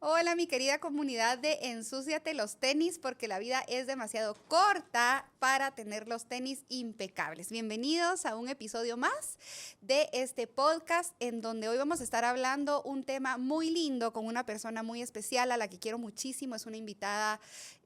Hola, mi querida comunidad de Ensúciate los tenis, porque la vida es demasiado corta para tener los tenis impecables. Bienvenidos a un episodio más de este podcast, en donde hoy vamos a estar hablando un tema muy lindo con una persona muy especial a la que quiero muchísimo. Es una invitada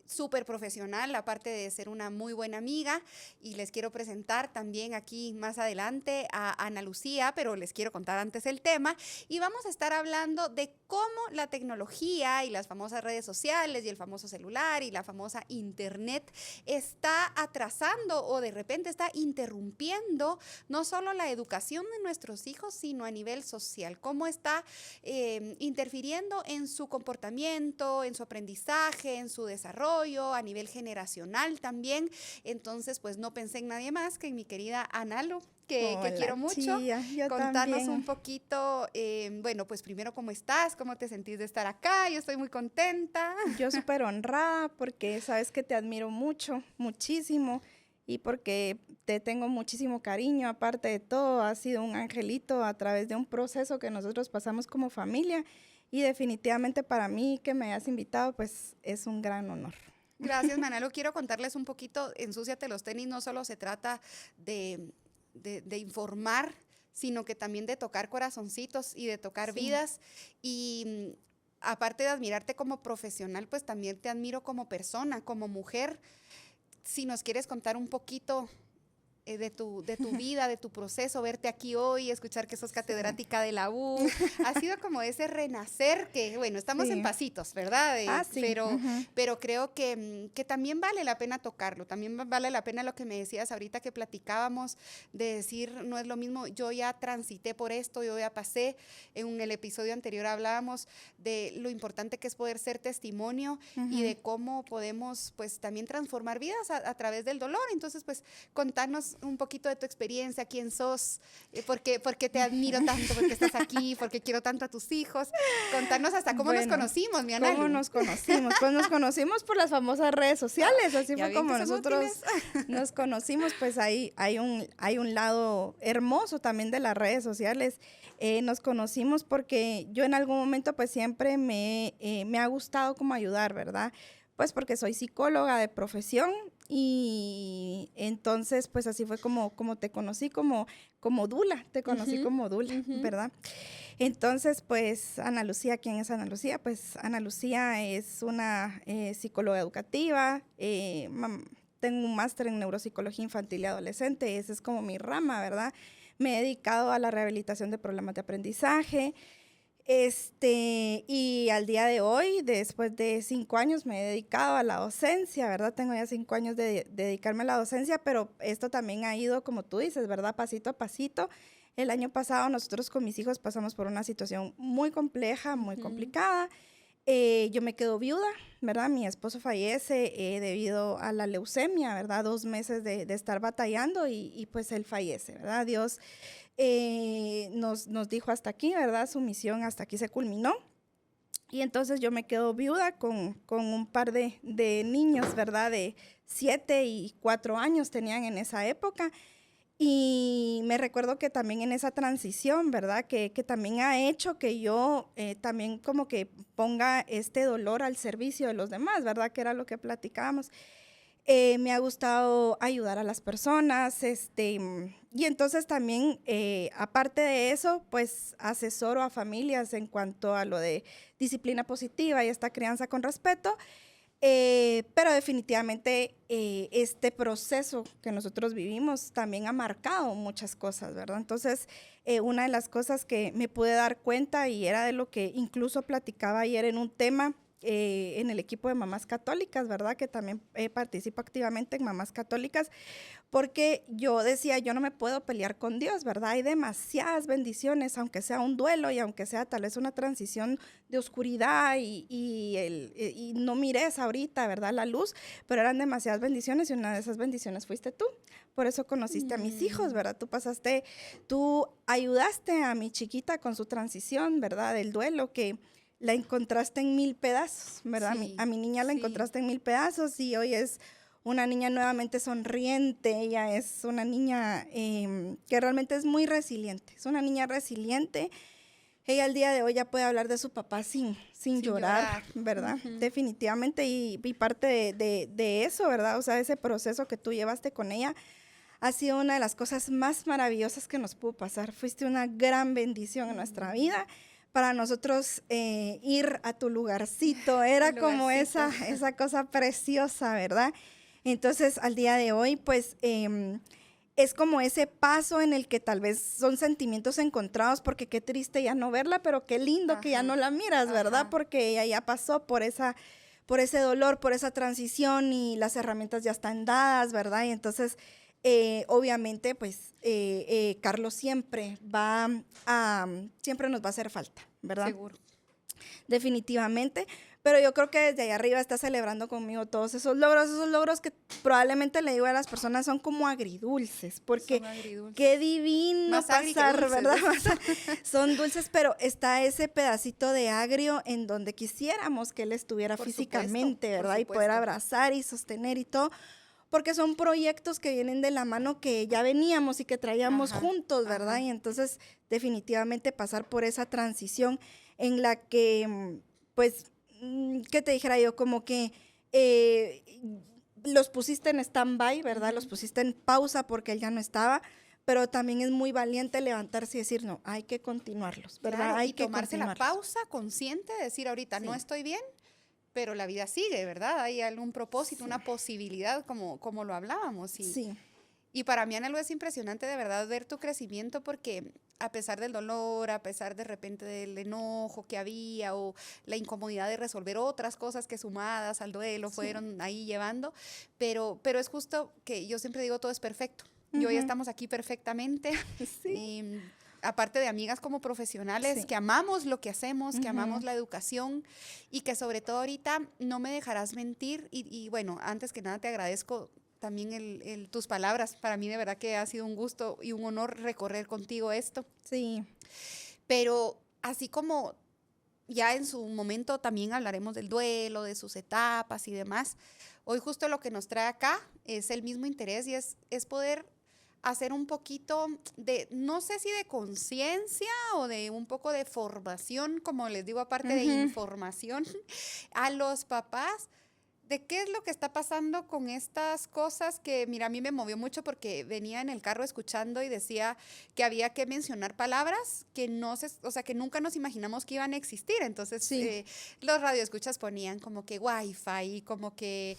súper profesional, aparte de ser una muy buena amiga, y les quiero presentar también aquí más adelante a Ana Lucía, pero les quiero contar antes el tema, y vamos a estar hablando de cómo la tecnología y las famosas redes sociales y el famoso celular y la famosa internet está atrasando o de repente está interrumpiendo no solo la educación de nuestros hijos, sino a nivel social, cómo está interfiriendo en su comportamiento, en su aprendizaje, en su desarrollo, a nivel generacional también. Entonces, pues no pensé en nadie más que en mi querida Analu, que quiero Hola, mucho. tía, yo Contanos un también. poquito, bueno, pues primero, ¿cómo estás? ¿Cómo te sentís de estar acá? Yo estoy muy contenta. Yo súper honrada porque sabes que te admiro mucho, muchísimo, y porque te tengo muchísimo cariño. Aparte de todo, has sido un angelito a través de un proceso que nosotros pasamos como familia, y definitivamente para mí que me hayas invitado, pues es un gran honor. Gracias, Manalo. Quiero contarles un poquito, Ensúciate los tenis no solo se trata de informar, sino que también de tocar corazoncitos y de tocar Sí. vidas. Y aparte de admirarte como profesional, pues también te admiro como persona, como mujer. Si nos quieres contar un poquito de tu vida, de tu proceso, verte aquí hoy, escuchar que sos Sí, catedrática de la U, ha sido como ese renacer que, bueno, estamos en sí. pasitos, ¿verdad? Ah, sí. Pero creo que también vale la pena tocarlo, también vale la pena lo que me decías ahorita que platicábamos, de decir, no es lo mismo, yo ya transité por esto, yo ya pasé, en el episodio anterior hablábamos de lo importante que es poder ser testimonio y de cómo podemos, pues, también transformar vidas a través del dolor. Entonces, pues, contanos un poquito de tu experiencia, quién sos, por qué te admiro tanto, por qué estás aquí, por qué quiero tanto a tus hijos. Contanos hasta cómo nos Bueno, conocimos, mi ¿cómo Analu. nos conocimos? Pues nos conocimos por las famosas redes sociales, así Ya fue ven que como son útiles. nosotros nos conocimos. Pues ahí hay un lado hermoso también de las redes sociales. Nos conocimos porque yo en algún momento pues siempre me ha gustado como ayudar, ¿verdad? Pues porque soy psicóloga de profesión, y entonces pues así fue como te conocí como Dula, te conocí Ujú, como Dula, ujú. ¿verdad? Entonces, pues, Ana Lucía, ¿quién es Ana Lucía? Pues, Ana Lucía es una psicóloga educativa. Tengo un máster en neuropsicología infantil y adolescente. Esa es como mi rama, ¿verdad? Me he dedicado a la rehabilitación de problemas de aprendizaje. Y al día de hoy, después de 5 años, me he dedicado a la docencia, ¿verdad? Tengo ya 5 años de dedicarme a la docencia, pero esto también ha ido, como tú dices, ¿verdad? Pasito a pasito. El año pasado nosotros con mis hijos pasamos por una situación muy compleja, muy Ujú. complicada. Yo me quedo viuda, ¿verdad? Mi esposo fallece debido a la leucemia, ¿verdad? 2 meses de estar batallando, y pues él fallece, ¿verdad? Dios nos dijo hasta aquí, ¿verdad? Su misión hasta aquí se culminó. Y entonces yo me quedo viuda con un par de niños, ¿verdad? De 7 y 4 años tenían en esa época. Y me recuerdo que también en esa transición, ¿verdad? Que también ha hecho que yo también como que ponga este dolor al servicio de los demás, ¿verdad? Que era lo que platicábamos. Me ha gustado ayudar a las personas, y entonces también, aparte de eso, pues asesoro a familias en cuanto a lo de disciplina positiva y esta crianza con respeto. Pero definitivamente este proceso que nosotros vivimos también ha marcado muchas cosas, ¿verdad? Entonces, una de las cosas que me pude dar cuenta, y era de lo que incluso platicaba ayer en un tema en el equipo de mamás católicas, ¿verdad? Que también participo activamente en mamás católicas, porque yo decía, yo no me puedo pelear con Dios, ¿verdad? Hay demasiadas bendiciones, aunque sea un duelo y aunque sea tal vez una transición de oscuridad, y no mires ahorita, ¿verdad? La luz, pero eran demasiadas bendiciones, y una de esas bendiciones fuiste tú. Por eso conociste a mis hijos, Mm. ¿verdad? Tú ayudaste a mi chiquita con su transición, ¿verdad? Del duelo, que la encontraste en 1000 pedazos, ¿verdad? A Sí, mi niña la sí. encontraste en 1000 pedazos, y hoy es una niña nuevamente sonriente. Ella es una niña que realmente es muy resiliente, es una niña resiliente, ella al día de hoy ya puede hablar de su papá sin llorar, ¿verdad? Definitivamente, y parte de eso, ¿verdad? O sea, ese proceso que tú llevaste con ella ha sido una de las cosas más maravillosas que nos pudo pasar. Fuiste una gran bendición en nuestra vida. Para nosotros ir a tu lugarcito era como esa cosa preciosa, ¿verdad? Entonces, al día de hoy, pues, es como ese paso en el que tal vez son sentimientos encontrados, porque qué triste ya no verla, pero qué lindo que ya no la miras, ¿verdad? Porque ella ya pasó por ese dolor, por esa transición, y las herramientas ya están dadas, ¿verdad? Y entonces, obviamente, pues, Carlos siempre nos va a hacer falta, ¿verdad? Seguro. Definitivamente, pero yo creo que desde ahí arriba está celebrando conmigo todos esos logros que probablemente le digo a las personas son como agridulces, porque qué divino más pasar, ¿verdad? Son dulces, pero está ese pedacito de agrio en donde quisiéramos que él estuviera físicamente, ¿verdad? Y poder abrazar y sostener y todo, porque son proyectos que vienen de la mano que ya veníamos y que traíamos juntos, ¿verdad? Y entonces definitivamente pasar por esa transición en la que, pues, ¿qué te dijera yo? Como que los pusiste en stand-by, ¿verdad? Los pusiste en pausa porque él ya no estaba, pero también es muy valiente levantarse y decir, no, hay que continuarlos, ¿verdad? Claro, hay y que tomarse la pausa consciente, decir ahorita no estoy bien, pero la vida sigue, ¿verdad? Hay algún propósito, una posibilidad, como lo hablábamos. Y para mí, Ana Lu, es impresionante de verdad ver tu crecimiento, porque a pesar del dolor, a pesar de repente del enojo que había o la incomodidad de resolver otras cosas que sumadas al duelo fueron ahí llevando, pero es justo que yo siempre digo, todo es perfecto. Y hoy estamos aquí perfectamente. Aparte de amigas como profesionales, que amamos lo que hacemos, que amamos la educación, y que sobre todo ahorita no me dejarás mentir. Y bueno, antes que nada te agradezco también tus palabras. Para mí de verdad que ha sido un gusto y un honor recorrer contigo esto. Sí. Pero así como ya en su momento también hablaremos del duelo, de sus etapas y demás, hoy justo lo que nos trae acá es el mismo interés, y es poder hacer un poquito de, no sé si de conciencia o de un poco de formación, como les digo, aparte de información, a los papás, de qué es lo que está pasando con estas cosas que, mira, a mí me movió mucho porque venía en el carro escuchando y decía que había que mencionar palabras que que nunca nos imaginamos que iban a existir. Entonces, los radioescuchas ponían como que Wi-Fi, como que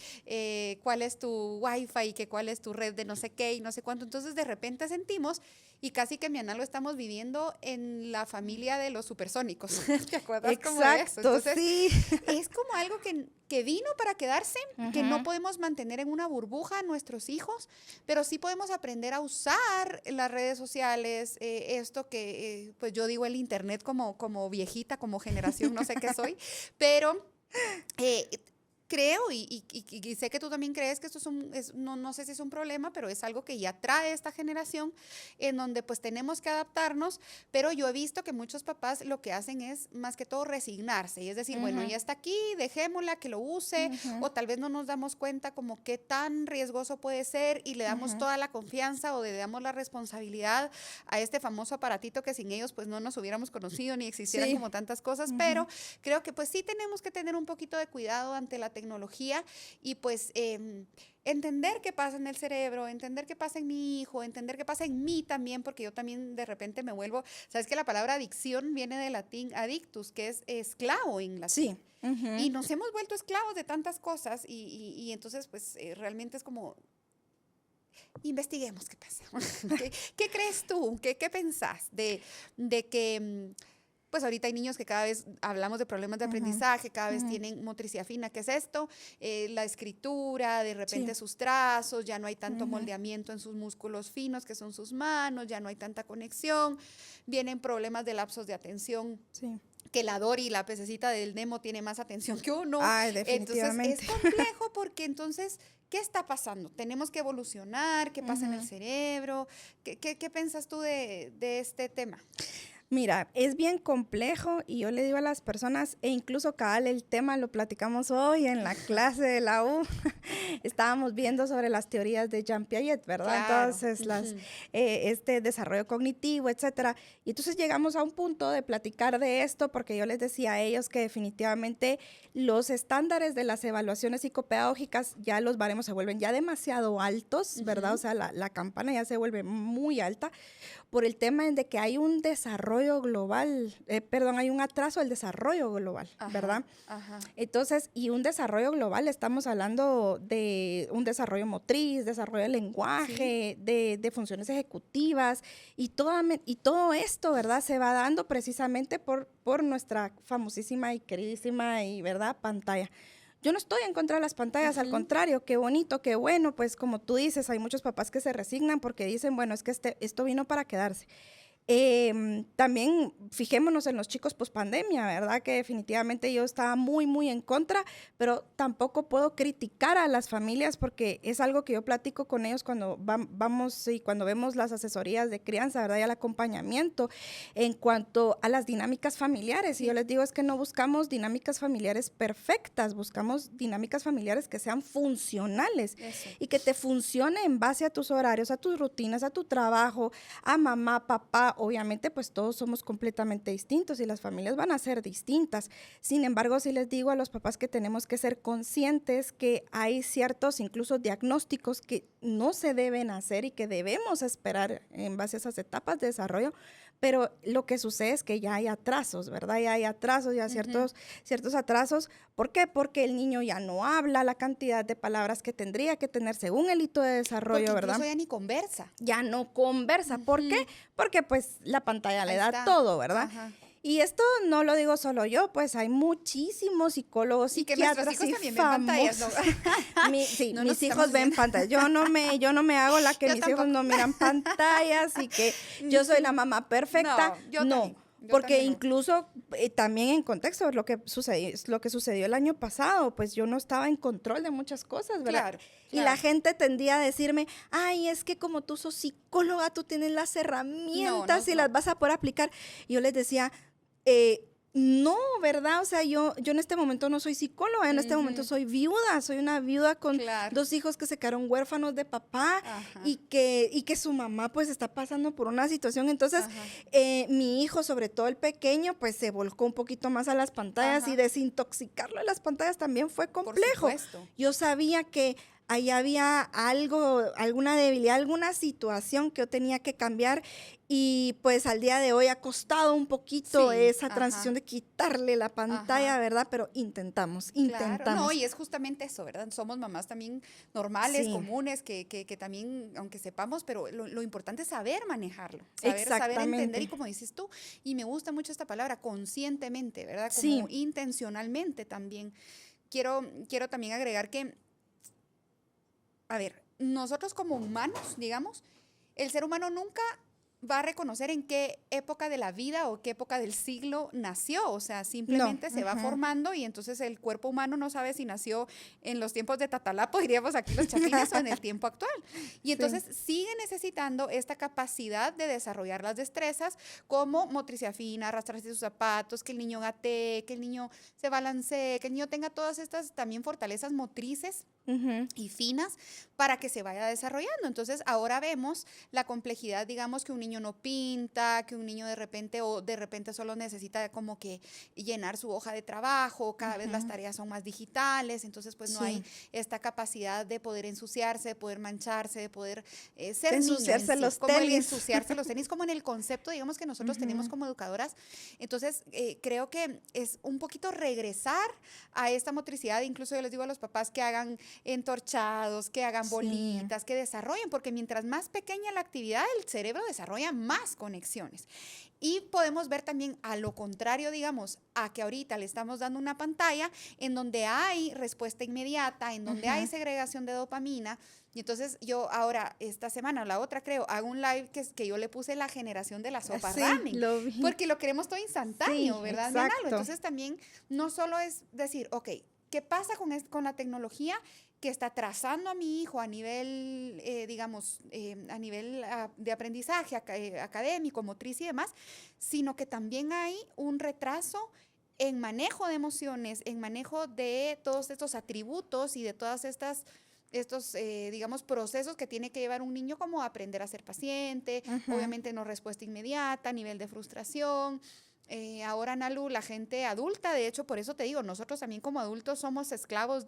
cuál es tu Wi-Fi, que cuál es tu red de no sé qué y no sé cuánto. Entonces, de repente sentimos, y casi que mi Ana lo estamos viviendo en la familia de los supersónicos. ¿Te acuerdas? Exacto, como de eso? Entonces, sí. Es como algo que vino para quedarse, que no podemos mantener en una burbuja a nuestros hijos, pero sí podemos aprender a usar las redes sociales, esto que, pues yo digo el internet como viejita, como generación, no sé qué soy, pero creo, y sé que tú también crees que esto no sé si es un problema, pero es algo que ya trae esta generación, en donde pues tenemos que adaptarnos, pero yo he visto que muchos papás lo que hacen es más que todo resignarse, y es decir, bueno, ya está aquí, dejémosla que lo use, o tal vez no nos damos cuenta como qué tan riesgoso puede ser, y le damos toda la confianza o le damos la responsabilidad a este famoso aparatito que sin ellos pues no nos hubiéramos conocido ni existieran como tantas cosas, pero creo que pues sí tenemos que tener un poquito de cuidado ante la tecnología, y pues entender qué pasa en el cerebro, entender qué pasa en mi hijo, entender qué pasa en mí también, porque yo también de repente me vuelvo, sabes que la palabra adicción viene del latín adictus, que es esclavo en latín. Sí. Y nos hemos vuelto esclavos de tantas cosas, y entonces pues realmente es como, investiguemos qué pasa. ¿Qué crees tú? ¿Qué pensás de que pues ahorita hay niños que cada vez hablamos de problemas de aprendizaje, cada vez tienen motricidad fina? ¿Qué es esto? La escritura, de repente sus trazos, ya no hay tanto moldeamiento en sus músculos finos que son sus manos, ya no hay tanta conexión, vienen problemas de lapsos de atención. Sí. Que la Dory, la pececita del Nemo, tiene más atención que uno. Ay, definitivamente. Entonces es complejo, porque entonces, ¿qué está pasando? Tenemos que evolucionar, ¿qué pasa en el cerebro? ¿Qué piensas tú de este tema? Mira, es bien complejo y yo le digo a las personas, e incluso cabal el tema lo platicamos hoy en la clase de la U, estábamos viendo sobre las teorías de Jean Piaget, ¿verdad? Claro. Entonces, este desarrollo cognitivo, etcétera. Y entonces llegamos a un punto de platicar de esto porque yo les decía a ellos que definitivamente los estándares de las evaluaciones psicopedagógicas, ya los baremos se vuelven ya demasiado altos, ¿verdad? O sea, la campana ya se vuelve muy alta por el tema de que hay un desarrollo global, hay un atraso del desarrollo global, ¿verdad? Ajá. Entonces, y un desarrollo global, estamos hablando de un desarrollo motriz, desarrollo del lenguaje, de funciones ejecutivas, y todo esto, ¿verdad? Se va dando precisamente por nuestra famosísima y queridísima ¿verdad? Pantalla. Yo no estoy en contra de las pantallas, al contrario, qué bonito, qué bueno, pues como tú dices, hay muchos papás que se resignan porque dicen, bueno, es que esto vino para quedarse. También fijémonos en los chicos post-pandemia, ¿verdad? Que definitivamente yo estaba muy, muy en contra, pero tampoco puedo criticar a las familias porque es algo que yo platico con ellos cuando vamos y cuando vemos las asesorías de crianza, ¿verdad? Y el acompañamiento en cuanto a las dinámicas familiares. Y yo les digo, es que no buscamos dinámicas familiares perfectas, buscamos dinámicas familiares que sean funcionales. Eso. Y que te funcione en base a tus horarios, a tus rutinas, a tu trabajo, a mamá, papá. Obviamente, pues todos somos completamente distintos y las familias van a ser distintas. Sin embargo, sí les digo a los papás que tenemos que ser conscientes que hay ciertos, incluso diagnósticos que no se deben hacer y que debemos esperar en base a esas etapas de desarrollo, pero lo que sucede es que ya hay atrasos, ¿verdad? Ya hay atrasos, ya ciertos atrasos. ¿Por qué? Porque el niño ya no habla la cantidad de palabras que tendría que tener según el hito de desarrollo, porque ¿verdad? Incluso ya ni conversa. Ya no conversa. ¿Por qué? Porque pues la pantalla le da todo, ¿verdad? Ajá. Y esto no lo digo solo yo, pues hay muchísimos psicólogos, psiquiatras y que nuestros hijos también ven pantallas, ¿no? Mis hijos ven pantallas. Yo no me hago la que mis hijos no miran pantallas y que yo soy la mamá perfecta. No. Porque incluso también en contexto lo que sucedió el año pasado, pues yo no estaba en control de muchas cosas, ¿verdad? Claro. Y la gente tendía a decirme, ay, es que como tú sos psicóloga, tú tienes las herramientas y las vas a poder aplicar. Y yo les decía, no, ¿verdad? O sea, yo en este momento no soy psicóloga, en este momento soy viuda, soy una viuda con 2 hijos que se quedaron huérfanos de papá y que su mamá pues está pasando por una situación. Entonces, mi hijo, sobre todo el pequeño, pues se volcó un poquito más a las pantallas y desintoxicarlo de las pantallas también fue complejo. Yo sabía que ahí había alguna debilidad, alguna situación que yo tenía que cambiar y pues al día de hoy ha costado un poquito esa transición de quitarle la pantalla, ¿verdad? Pero intentamos. Claro, no, y es justamente eso, ¿verdad? Somos mamás también normales, comunes, que también, aunque sepamos, pero lo importante es saber manejarlo, saber entender y como dices tú, y me gusta mucho esta palabra, conscientemente, ¿verdad? Como intencionalmente también. Quiero también agregar que a ver, nosotros como humanos, digamos, el ser humano nunca va a reconocer en qué época de la vida o qué época del siglo nació, o sea, simplemente se va formando y entonces el cuerpo humano no sabe si nació en los tiempos de Tatalapo, diríamos aquí los chapines, o en el tiempo actual. Y entonces sigue necesitando esta capacidad de desarrollar las destrezas como motricidad fina, arrastrarse sus zapatos, que el niño gatee, que el niño se balancee, que el niño tenga todas estas también fortalezas motrices y finas para que se vaya desarrollando. Entonces ahora vemos la complejidad, digamos, que un niño no pinta, que un niño de repente solo necesita como que llenar su hoja de trabajo, cada vez las tareas son más digitales, entonces pues no hay esta capacidad de poder ensuciarse, de poder mancharse, de poder ser ensuciarse niño en sí, los tenis. ensuciarse los tenis, como en el concepto, digamos, que nosotros tenemos como educadoras. Entonces creo que es un poquito regresar a esta motricidad, incluso yo les digo a los papás que hagan entorchados, que hagan bolitas, que desarrollen, porque mientras más pequeña la actividad, el cerebro desarrolla más conexiones. Y podemos ver también a lo contrario, digamos, a que ahorita le estamos dando una pantalla en donde hay respuesta inmediata, en donde hay segregación de dopamina. Y entonces yo ahora, esta semana o la otra creo, hago un live que yo le puse la generación de la sopa ramen, porque lo queremos todo instantáneo, ¿verdad? Entonces también no solo es decir, ok, ¿qué pasa con la tecnología que está trazando a mi hijo a nivel, digamos, a nivel de aprendizaje académico, motriz y demás, sino que también hay un retraso en manejo de emociones, en manejo de todos estos atributos y de todas estos, digamos, procesos que tiene que llevar un niño, como aprender a ser paciente, obviamente no respuesta inmediata, nivel de frustración. Ahora, Nalu, la gente adulta, de hecho, por eso te digo, nosotros también como adultos somos esclavos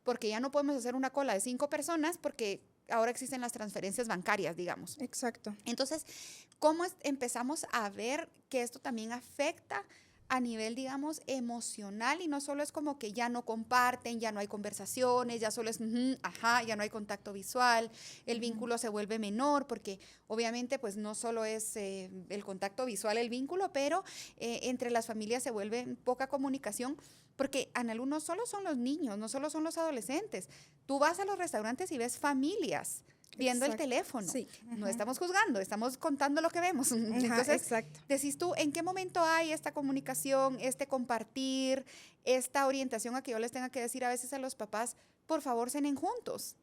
porque ya no podemos hacer una cola de 5 personas porque ahora existen las transferencias bancarias, digamos. Exacto. Entonces, ¿cómo empezamos a ver que esto también afecta a nivel, digamos, emocional? Y no solo es como que ya no comparten, ya no hay conversaciones, ya solo es, ya no hay contacto visual, el vínculo se vuelve menor, porque obviamente pues no solo es el contacto visual el vínculo, pero entre las familias se vuelve poca comunicación, porque Analu, no solo son los niños, no solo son los adolescentes, tú vas a los restaurantes y ves familias viendo el teléfono. Sí. No estamos juzgando, estamos contando lo que vemos. Entonces, decís tú, ¿en qué momento hay esta comunicación, este compartir, esta orientación a que yo les tenga que decir a veces a los papás, por favor, cenen juntos?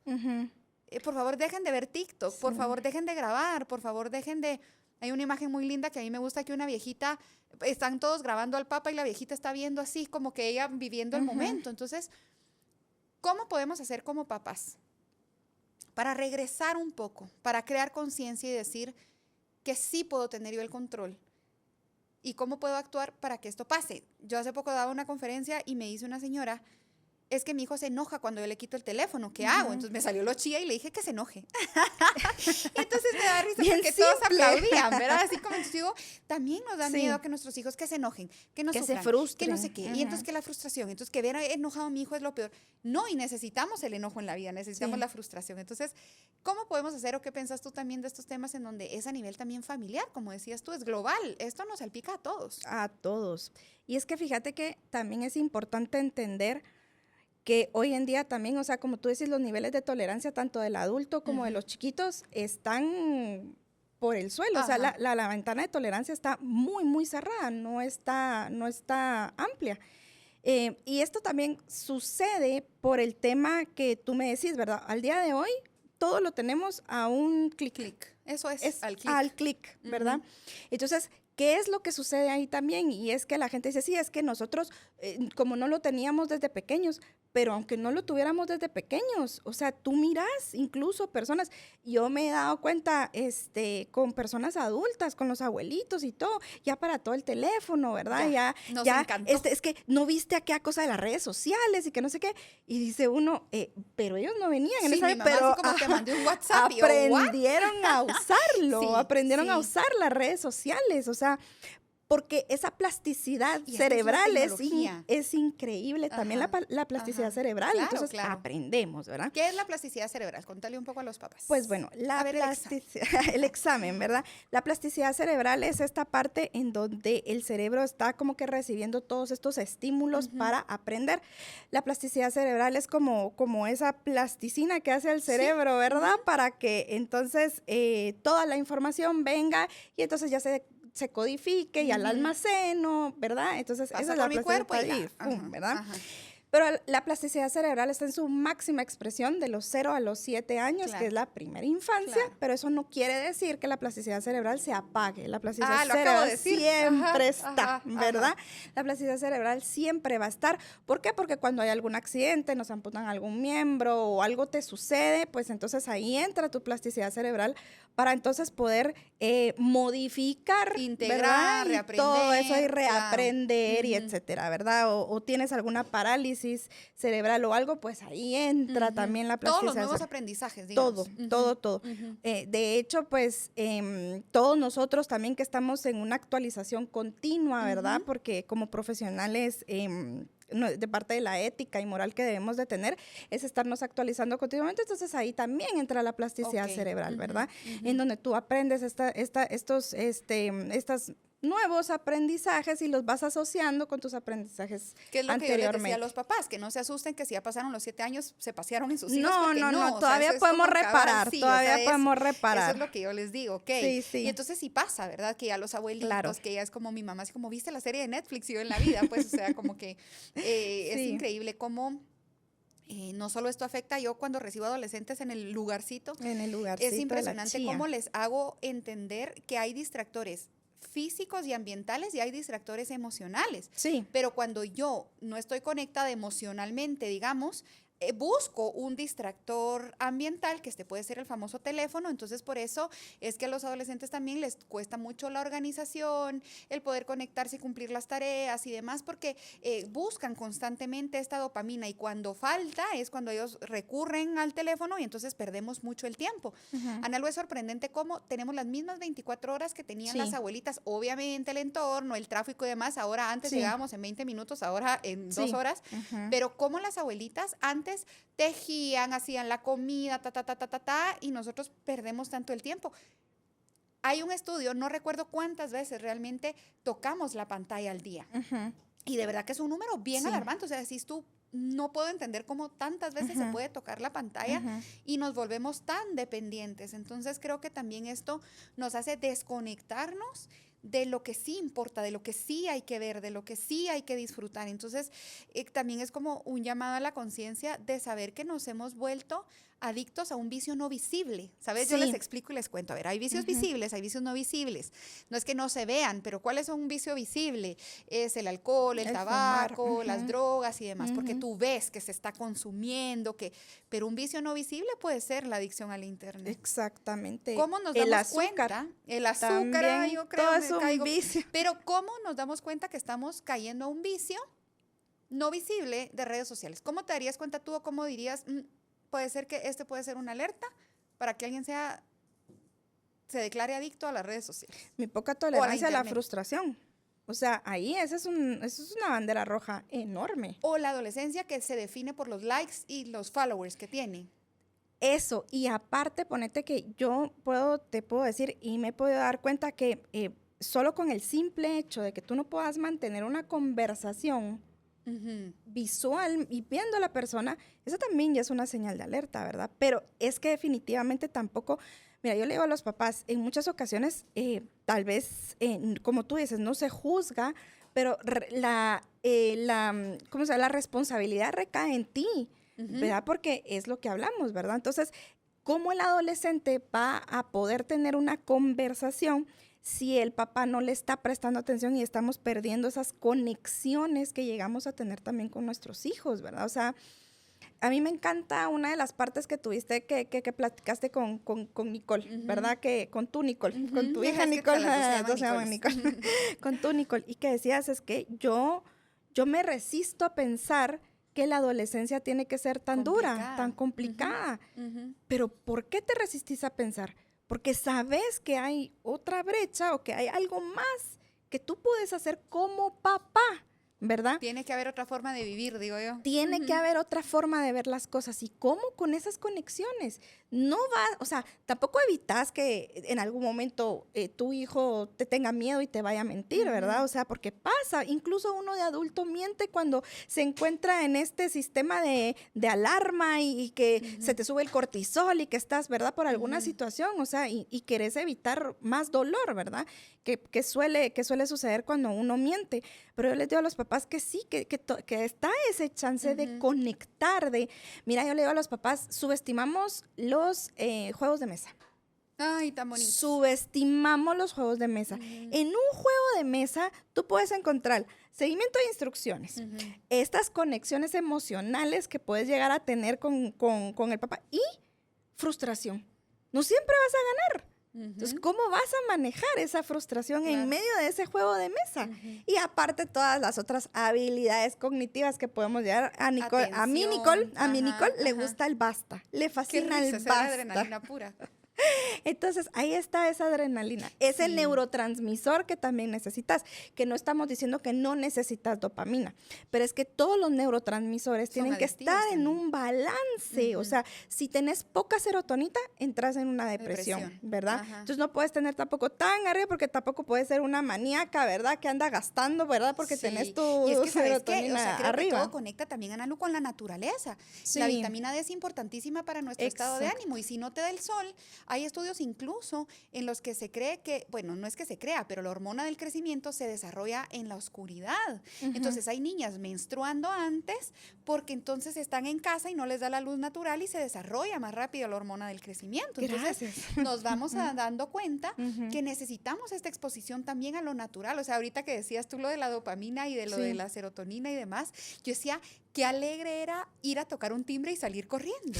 Por favor, dejen de ver TikTok, por favor, dejen de grabar, por favor, dejen de... Hay una imagen muy linda que a mí me gusta, que una viejita, están todos grabando al papa y la viejita está viendo así, como que ella viviendo el momento. Entonces, ¿cómo podemos hacer como papás para regresar un poco, para crear conciencia y decir que sí puedo tener yo el control? ¿Y cómo puedo actuar para que esto pase? Yo hace poco daba una conferencia y me dice una señora, es que mi hijo se enoja cuando yo le quito el teléfono, ¿qué hago? Entonces me salió lo chía y le dije que se enoje. Entonces me da risa porque todos aplaudían, ¿verdad? Así como digo, también nos da miedo que nuestros hijos que se enojen, que no sufran, se frustren, que no sé qué. Y entonces que la frustración, entonces que ver enojado a mi hijo es lo peor. No, y necesitamos el enojo en la vida, necesitamos la frustración. Entonces, ¿cómo podemos hacer, o qué piensas tú también de estos temas en donde es a nivel también familiar, como decías tú, es global? Esto nos salpica a todos. A todos. Y es que fíjate que también es importante entender que hoy en día también, o sea, como tú decís, los niveles de tolerancia tanto del adulto como de los chiquitos están por el suelo. O sea, la ventana de tolerancia está muy, muy cerrada, no está amplia. Y esto también sucede por el tema que tú me decís, ¿verdad? Al día de hoy, todo lo tenemos a un clic. Eso es al clic, ¿verdad? Entonces, ¿qué es lo que sucede ahí también? Y es que la gente dice, sí, es que nosotros, como no lo teníamos desde pequeños, pero aunque no lo tuviéramos desde pequeños, o sea, tú miras incluso personas, yo me he dado cuenta con personas adultas, con los abuelitos y todo, ya para todo el teléfono, ¿verdad? Ya encantó. Es que no viste aquella cosa de las redes sociales y que no sé qué, y dice uno, pero ellos no venían en esa, pero así como te mandé un WhatsApp aprendieron a usarlo, aprendieron a usar las redes sociales, o sea, porque esa plasticidad cerebral es increíble, también la plasticidad cerebral, claro, entonces aprendemos, ¿verdad? ¿Qué es la plasticidad cerebral? Contale un poco a los papás. Pues bueno, el examen, ¿verdad? La plasticidad cerebral es esta parte en donde el cerebro está como que recibiendo todos estos estímulos para aprender. La plasticidad cerebral es como esa plasticina que hace el cerebro, ¿verdad? Para que entonces toda la información venga y entonces ya se codifique y al almaceno, ¿verdad? Entonces, pasa esa es por la mi cuerpo ¿verdad? Pero la plasticidad cerebral está en su máxima expresión de los 0 a los 7 años, que es la primera infancia, pero eso no quiere decir que la plasticidad cerebral se apague. La plasticidad cerebral siempre está, ¿verdad? La plasticidad cerebral siempre va a estar. ¿Por qué? Porque cuando hay algún accidente, nos amputan algún miembro o algo te sucede, pues entonces ahí entra tu plasticidad cerebral para entonces poder modificar, integrar, reaprender, todo eso y reaprender y etcétera, ¿verdad? O tienes alguna parálisis cerebral o algo, pues ahí entra también la plasticidad. Todos los nuevos aprendizajes, digamos. Todo. De hecho, pues todos nosotros también que estamos en una actualización continua, ¿verdad? Porque como profesionales de parte de la ética y moral que debemos de tener, es estarnos actualizando continuamente, entonces ahí también entra la plasticidad cerebral, ¿verdad? En donde tú aprendes estos nuevos aprendizajes y los vas asociando con tus aprendizajes anteriormente. ¿Qué es lo que yo les decía a los papás? Que no se asusten que si ya pasaron los 7 años, se pasearon en sus hijos. No, todavía podemos reparar, podemos reparar. Eso es lo que yo les digo, ¿ok? Sí. Y entonces sí pasa, ¿verdad? Que ya los abuelitos, que ya es como mi mamá, así como, ¿viste la serie de Netflix? Y yo en la vida, pues, o sea, como que es increíble cómo no solo esto afecta, yo cuando recibo adolescentes en el lugarcito, es impresionante cómo les hago entender que hay distractores físicos y ambientales y hay distractores emocionales. Sí. Pero cuando yo no estoy conectada emocionalmente, digamos, busco un distractor ambiental, que puede ser el famoso teléfono. Entonces, por eso es que a los adolescentes también les cuesta mucho la organización, el poder conectarse y cumplir las tareas y demás, porque buscan constantemente esta dopamina, y cuando falta es cuando ellos recurren al teléfono y entonces perdemos mucho el tiempo. Ana Lu, es sorprendente cómo tenemos las mismas 24 horas que tenían las abuelitas. Obviamente el entorno, el tráfico y demás, ahora antes llegábamos en 20 minutos, ahora en 2 horas, pero cómo las abuelitas antes tejían, hacían la comida, y nosotros perdemos tanto el tiempo. Hay un estudio, no recuerdo cuántas veces realmente tocamos la pantalla al día. Y de verdad que es un número bien alarmante. O sea, si tú, no puedo entender cómo tantas veces se puede tocar la pantalla y nos volvemos tan dependientes. Entonces creo que también esto nos hace desconectarnos de lo que sí importa, de lo que sí hay que ver, de lo que sí hay que disfrutar. Entonces, también es como un llamado a la conciencia de saber que nos hemos vuelto adictos a un vicio no visible, ¿sabes? Sí. Yo les explico y les cuento. A ver, hay vicios visibles, hay vicios no visibles. No es que no se vean, pero ¿cuál es un vicio visible? Es el alcohol, el tabaco, fumar. las drogas y demás, porque tú ves que se está consumiendo, pero un vicio no visible puede ser la adicción al internet. Exactamente. ¿Cómo nos damos cuenta? El azúcar, también, yo creo, todo es un vicio. Pero ¿cómo nos damos cuenta que estamos cayendo a un vicio no visible de redes sociales? ¿Cómo te darías cuenta tú, o cómo dirías, puede ser que puede ser una alerta para que alguien se declare adicto a las redes sociales? Mi poca tolerancia a la frustración. O sea, ahí esa es una bandera roja enorme. O la adolescencia, que se define por los likes y los followers que tiene. Eso, y aparte, ponete que te puedo decir, y me he podido dar cuenta que solo con el simple hecho de que tú no puedas mantener una conversación visual y viendo a la persona, eso también ya es una señal de alerta, ¿verdad? Pero es que definitivamente tampoco, mira, yo le digo a los papás, en muchas ocasiones, tal vez, como tú dices, no se juzga, pero la responsabilidad recae en ti, ¿verdad? Porque es lo que hablamos, ¿verdad? Entonces, ¿cómo el adolescente va a poder tener una conversación si el papá no le está prestando atención y estamos perdiendo esas conexiones que llegamos a tener también con nuestros hijos, ¿verdad? O sea, a mí me encanta una de las partes que tuviste que platicaste con Nicole, ¿verdad? Con tu Nicole, con tu hija Nicole, se llaman Nicole. Con tu Nicole, y que decías, es que yo me resisto a pensar que la adolescencia tiene que ser tan dura, tan complicada. Pero ¿por qué te resistís a pensar? Porque sabes que hay otra brecha o que hay algo más que tú puedes hacer como papá, ¿verdad? Tiene que haber otra forma de vivir, digo yo. Tiene que haber otra forma de ver las cosas. ¿Y cómo? Con esas conexiones. No va, o sea, tampoco evitas que en algún momento tu hijo te tenga miedo y te vaya a mentir, ¿verdad? O sea, porque pasa. Incluso uno de adulto miente cuando se encuentra en este sistema de alarma y que se te sube el cortisol y que estás, ¿verdad? Por alguna situación, o sea, y querés evitar más dolor, ¿verdad? Que suele suceder cuando uno miente. Pero yo les digo a los papás que sí, que está ese chance de conectar, mira, yo le digo a los papás, subestimamos los juegos de mesa. Ay, tan bonito. Subestimamos los juegos de mesa. En un juego de mesa tú puedes encontrar seguimiento de instrucciones, estas conexiones emocionales que puedes llegar a tener con el papá y frustración. No siempre vas a ganar. Entonces, ¿cómo vas a manejar esa frustración en medio de ese juego de mesa? Y aparte todas las otras habilidades cognitivas que podemos llegar a Nicole. A mi Nicole le gusta el basta. Le fascina el basta. Adrenalina pura. Entonces, ahí está esa adrenalina, ese neurotransmisor que también necesitas, que no estamos diciendo que no necesitas dopamina, pero es que todos los neurotransmisores tienen que estar en un balance. O sea, si tenés poca serotonina, entras en una depresión. ¿Verdad? Entonces, no puedes tener tampoco tan arriba, porque tampoco puedes ser una maníaca, ¿verdad? Que anda gastando, ¿verdad? Porque tenés tu y es que, serotonina o sea, creo arriba. que todo conecta también, Ana Lu, con la naturaleza. La vitamina D es importantísima para nuestro estado de ánimo, y si no te da el sol, Hay estudios incluso en los que se cree que, bueno, no es que se crea, pero la hormona del crecimiento se desarrolla en la oscuridad. Entonces hay niñas menstruando antes porque entonces están en casa y no les da la luz natural y se desarrolla más rápido la hormona del crecimiento. Entonces nos vamos dando cuenta que necesitamos esta exposición también a lo natural. O sea, ahorita que decías tú lo de la dopamina y de lo de la serotonina y demás, yo decía, qué alegre era ir a tocar un timbre y salir corriendo.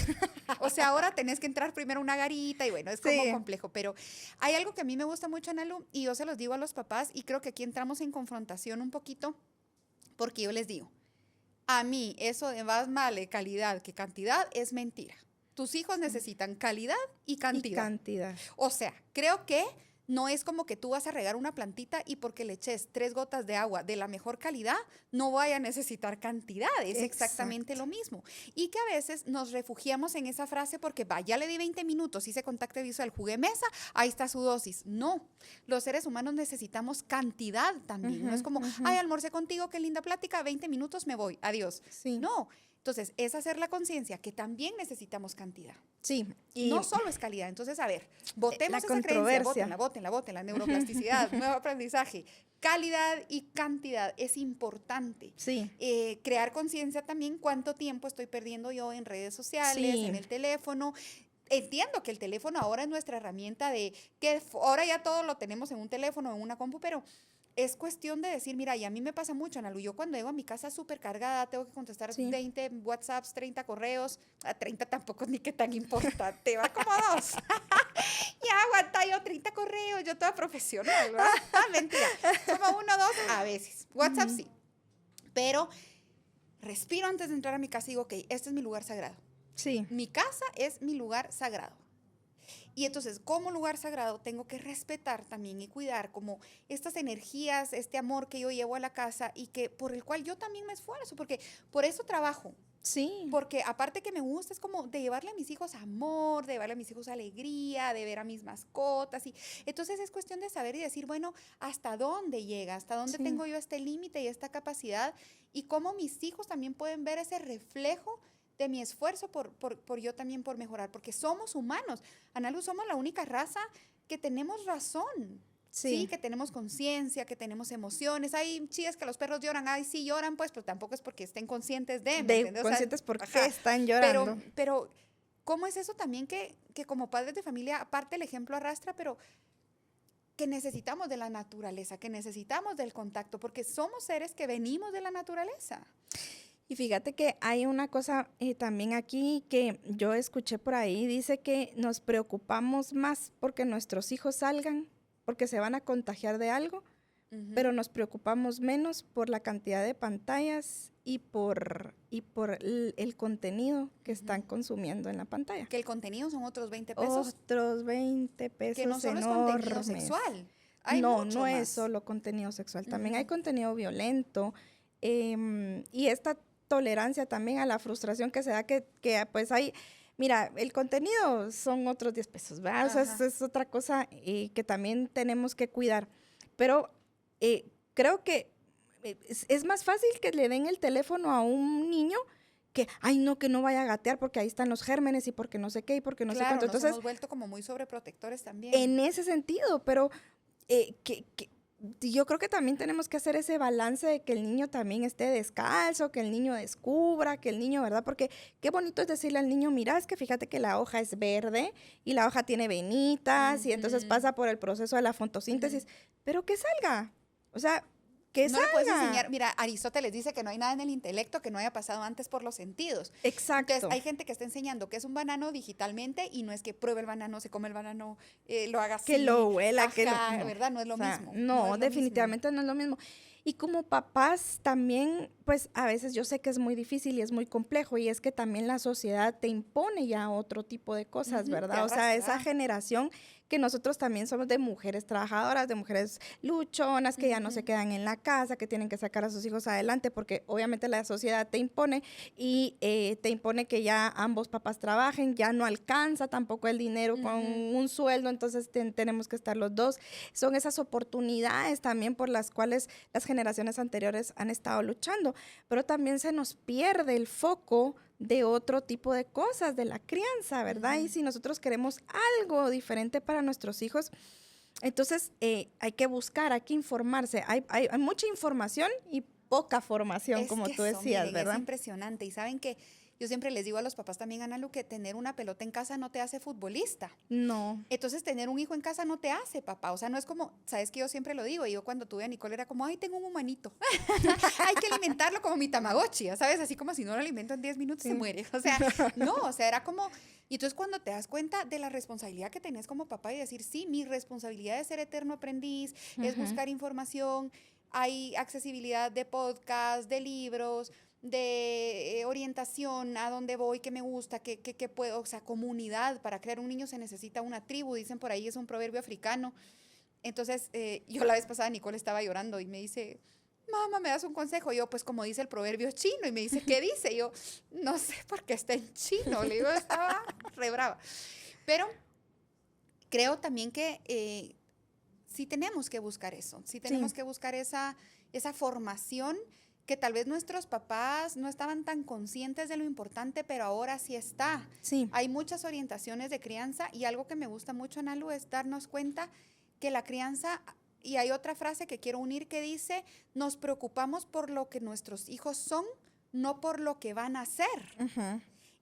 O sea, ahora tenés que entrar primero a una garita y bueno, es como complejo. Pero hay algo que a mí me gusta mucho, Analu, y yo se los digo a los papás y creo que aquí entramos en confrontación un poquito porque yo les digo, a mí eso de más vale calidad que cantidad es mentira. Tus hijos necesitan calidad y cantidad. O sea, creo que no es como que tú vas a regar una plantita y porque le eches 3 gotas de agua de la mejor calidad, no vaya a necesitar cantidad. Es exactamente lo mismo. Y que a veces nos refugiamos en esa frase porque, ya le di 20 minutos, hice contacto visual, jugué mesa, ahí está su dosis. No, los seres humanos necesitamos cantidad también. No es como, almorcé contigo, qué linda plática, 20 minutos, me voy, adiós. No. Entonces, es hacer la conciencia que también necesitamos cantidad. Sí. Y no solo es calidad. Entonces, a ver, votemos esa creencia, bótenla, neuroplasticidad, nuevo aprendizaje. Calidad y cantidad es importante. Sí. Crear conciencia también cuánto tiempo estoy perdiendo yo en redes sociales, en el teléfono. Entiendo que el teléfono ahora es nuestra herramienta que ahora ya todo lo tenemos en un teléfono, en una compu, pero es cuestión de decir, mira, y a mí me pasa mucho, Analu, yo cuando llego a mi casa súper cargada, tengo que contestar 20 WhatsApps, 30 correos, a 30 tampoco ni que tan importante, va como 2. Ya aguanta yo 30 correos, yo toda profesional, ¿verdad? Mentira, como 1, 2, a veces, WhatsApp sí, pero respiro antes de entrar a mi casa y digo, ok, este es mi lugar sagrado. Sí. Mi casa es mi lugar sagrado. Y entonces, como lugar sagrado, tengo que respetar también y cuidar como estas energías, este amor que yo llevo a la casa y que por el cual yo también me esfuerzo, porque por eso trabajo. Sí. Porque aparte que me gusta, es como de llevarle a mis hijos amor, de llevarle a mis hijos alegría, de ver a mis mascotas. Y entonces es cuestión de saber y decir, bueno, ¿hasta dónde llega? ¿Hasta dónde tengo yo este límite y esta capacidad? Y cómo mis hijos también pueden ver ese reflejo de mi esfuerzo por yo también por mejorar, porque somos humanos. Analu, somos la única raza que tenemos razón, ¿sí? Que tenemos conciencia, que tenemos emociones. Hay chías que los perros lloran, ay, sí lloran, pues, pero tampoco es porque estén conscientes de conscientes por qué están llorando. Pero, ¿cómo es eso también que como padres de familia, aparte el ejemplo arrastra, pero que necesitamos de la naturaleza, que necesitamos del contacto, porque somos seres que venimos de la naturaleza? Y fíjate que hay una cosa también aquí que yo escuché por ahí, dice que nos preocupamos más porque nuestros hijos salgan, porque se van a contagiar de algo, pero nos preocupamos menos por la cantidad de pantallas y por el contenido que están consumiendo en la pantalla. Que el contenido son otros 20 pesos. Otros 20 pesos que no solo enormes. Es contenido sexual. Hay no mucho más. Es es solo contenido sexual, también hay contenido violento y esta tolerancia también a la frustración que se da que pues hay, mira, el contenido son otros 10 pesos, ¿verdad? O sea, es otra cosa que también tenemos que cuidar, pero creo que es más fácil que le den el teléfono a un niño que, ay, no, que no vaya a gatear porque ahí están los gérmenes y porque no sé qué y porque no sé cuánto. Entonces, nos hemos vuelto como muy sobreprotectores también. En ese sentido, pero yo creo que también tenemos que hacer ese balance de que el niño también esté descalzo, que el niño descubra, que el niño, ¿verdad? Porque qué bonito es decirle al niño, mira, es que fíjate que la hoja es verde y la hoja tiene venitas y entonces pasa por el proceso de la fotosíntesis, pero que salga, o sea, que no salga. Le puedes enseñar, mira, Aristóteles dice que no hay nada en el intelecto que no haya pasado antes por los sentidos. Exacto. Entonces, hay gente que está enseñando que es un banano digitalmente y no es que pruebe el banano, se come el banano, lo haga así. Que lo huela, que lo... No, ¿verdad? No es lo mismo. No, definitivamente no es lo mismo. Y como papás también, pues a veces yo sé que es muy difícil y es muy complejo y es que también la sociedad te impone ya otro tipo de cosas, ¿verdad? O sea, esa generación que nosotros también somos de mujeres trabajadoras, de mujeres luchonas, que ya no se quedan en la casa, que tienen que sacar a sus hijos adelante, porque obviamente la sociedad te impone y te impone que ya ambos papás trabajen, ya no alcanza tampoco el dinero con un sueldo, entonces tenemos que estar los dos. Son esas oportunidades también por las cuales las generaciones anteriores han estado luchando. pero también se nos pierde el foco de otro tipo de cosas, de la crianza, ¿verdad? Y si nosotros queremos algo diferente para nuestros hijos, entonces hay que buscar, hay que informarse. Hay mucha información y poca formación, como tú decías, miren, ¿verdad? Es impresionante. Y saben que yo siempre les digo a los papás también, Analu, que tener una pelota en casa no te hace futbolista. No. Entonces, tener un hijo en casa no te hace, papá. O sea, no es como, sabes que yo siempre lo digo, y yo cuando tuve a Nicole era como, ay, tengo un humanito. Hay que alimentarlo como mi Tamagotchi, ¿sabes? Así como si no lo alimento en 10 minutos se muere. O sea, no, o sea, era como... Y entonces cuando te das cuenta de la responsabilidad que tenés como papá y decir, sí, mi responsabilidad es ser eterno aprendiz, es buscar información, hay accesibilidad de podcasts, de libros, de orientación, a dónde voy, qué me gusta, qué puedo, o sea, comunidad. Para crear un niño se necesita una tribu, dicen por ahí, es un proverbio africano. Entonces, yo la vez pasada, Nicole estaba llorando y me dice, mamá, ¿me das un consejo? Yo, pues como dice el proverbio chino, y me dice, ¿qué dice? Yo, no sé por qué está en chino, le digo, estaba re brava. Pero creo también que sí tenemos que buscar eso, sí tenemos que buscar esa formación que tal vez nuestros papás no estaban tan conscientes de lo importante, pero ahora sí está. Sí. Hay muchas orientaciones de crianza y algo que me gusta mucho, Analu, es darnos cuenta que la crianza, y hay otra frase que quiero unir que dice, nos preocupamos por lo que nuestros hijos son, no por lo que van a ser.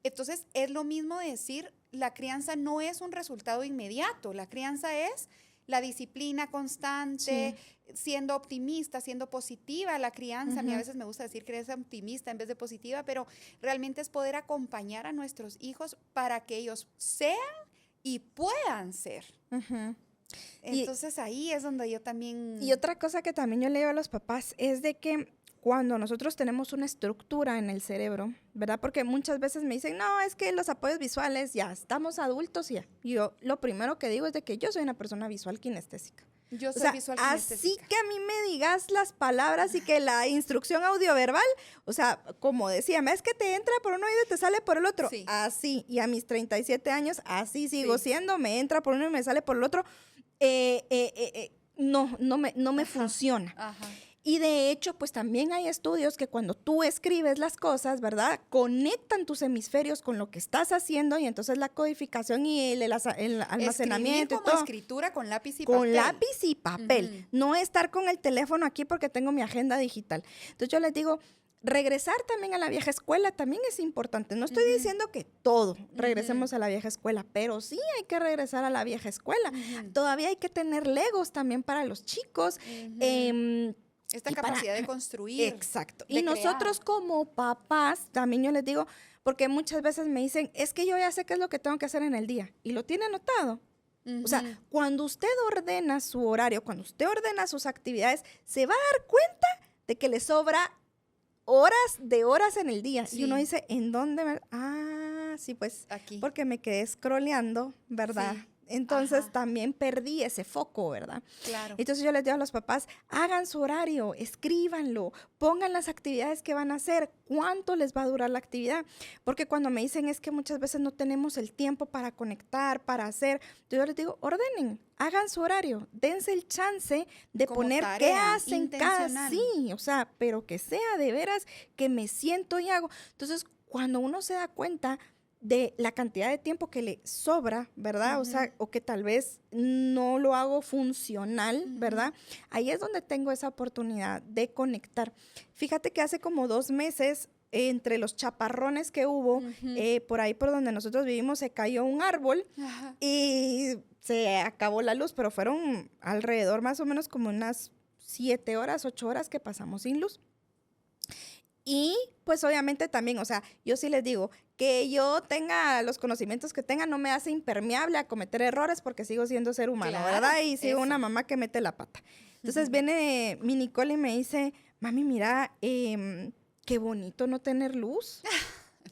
Entonces, es lo mismo decir, la crianza no es un resultado inmediato, la crianza es la disciplina constante, siendo optimista, siendo positiva la crianza. A mí a veces me gusta decir que eres optimista en vez de positiva, pero realmente es poder acompañar a nuestros hijos para que ellos sean y puedan ser. Entonces ahí es donde yo también... Y otra cosa que también yo le digo a los papás es de que cuando nosotros tenemos una estructura en el cerebro, ¿verdad? Porque muchas veces me dicen, no, es que los apoyos visuales, ya estamos adultos, ya. Y yo lo primero que digo es de que yo soy una persona visual kinestésica. Yo soy visual kinestésica. Así que a mí me digas las palabras y que la instrucción audioverbal, o sea, como decía, es que te entra por un oído y te sale por el otro. Sí. Así, y a mis 37 años, así sigo siendo, me entra por uno y me sale por el otro. No me funciona. Y de hecho, pues también hay estudios que cuando tú escribes las cosas, ¿verdad? Conectan tus hemisferios con lo que estás haciendo y entonces la codificación y el almacenamiento. Escribir como escritura con lápiz y papel. Con lápiz y papel. No estar con el teléfono aquí porque tengo mi agenda digital. Entonces yo les digo, regresar también a la vieja escuela también es importante. No estoy diciendo que todo regresemos a la vieja escuela, pero sí hay que regresar a la vieja escuela. Todavía hay que tener legos también para los chicos. Esta capacidad de construir. Exacto. Y nosotros como papás, también yo les digo, porque muchas veces me dicen, es que yo ya sé qué es lo que tengo que hacer en el día. Y lo tiene anotado. O sea, cuando usted ordena su horario, cuando usted ordena sus actividades, se va a dar cuenta de que le sobra horas en el día. Sí. Y uno dice, ¿en dónde? Sí, pues aquí. Porque me quedé scrolleando, ¿verdad? Sí. Entonces también perdí ese foco, ¿verdad? Claro. Entonces yo les digo a los papás, hagan su horario, escríbanlo, pongan las actividades que van a hacer, cuánto les va a durar la actividad. Porque cuando me dicen es que muchas veces no tenemos el tiempo para conectar, para hacer, yo les digo, ordenen, hagan su horario, dense el chance de como poner tarea, qué hacen cada sí, o sea, pero que sea de veras que me siento y hago. Entonces, cuando uno se da cuenta de la cantidad de tiempo que le sobra, ¿verdad? O sea, o que tal vez no lo hago funcional, ¿verdad? Ahí es donde tengo esa oportunidad de conectar. Fíjate que hace como 2 meses, entre los chaparrones que hubo, por ahí por donde nosotros vivimos, se cayó un árbol y se acabó la luz, pero fueron alrededor más o menos como unas 7 horas, 8 horas que pasamos sin luz. Y pues obviamente también, o sea, yo sí les digo, que yo tenga los conocimientos que tenga no me hace impermeable a cometer errores porque sigo siendo ser humano, claro, ¿verdad? Y sigo una mamá que mete la pata. Entonces viene mi Nicole y me dice, mami, mira, qué bonito no tener luz.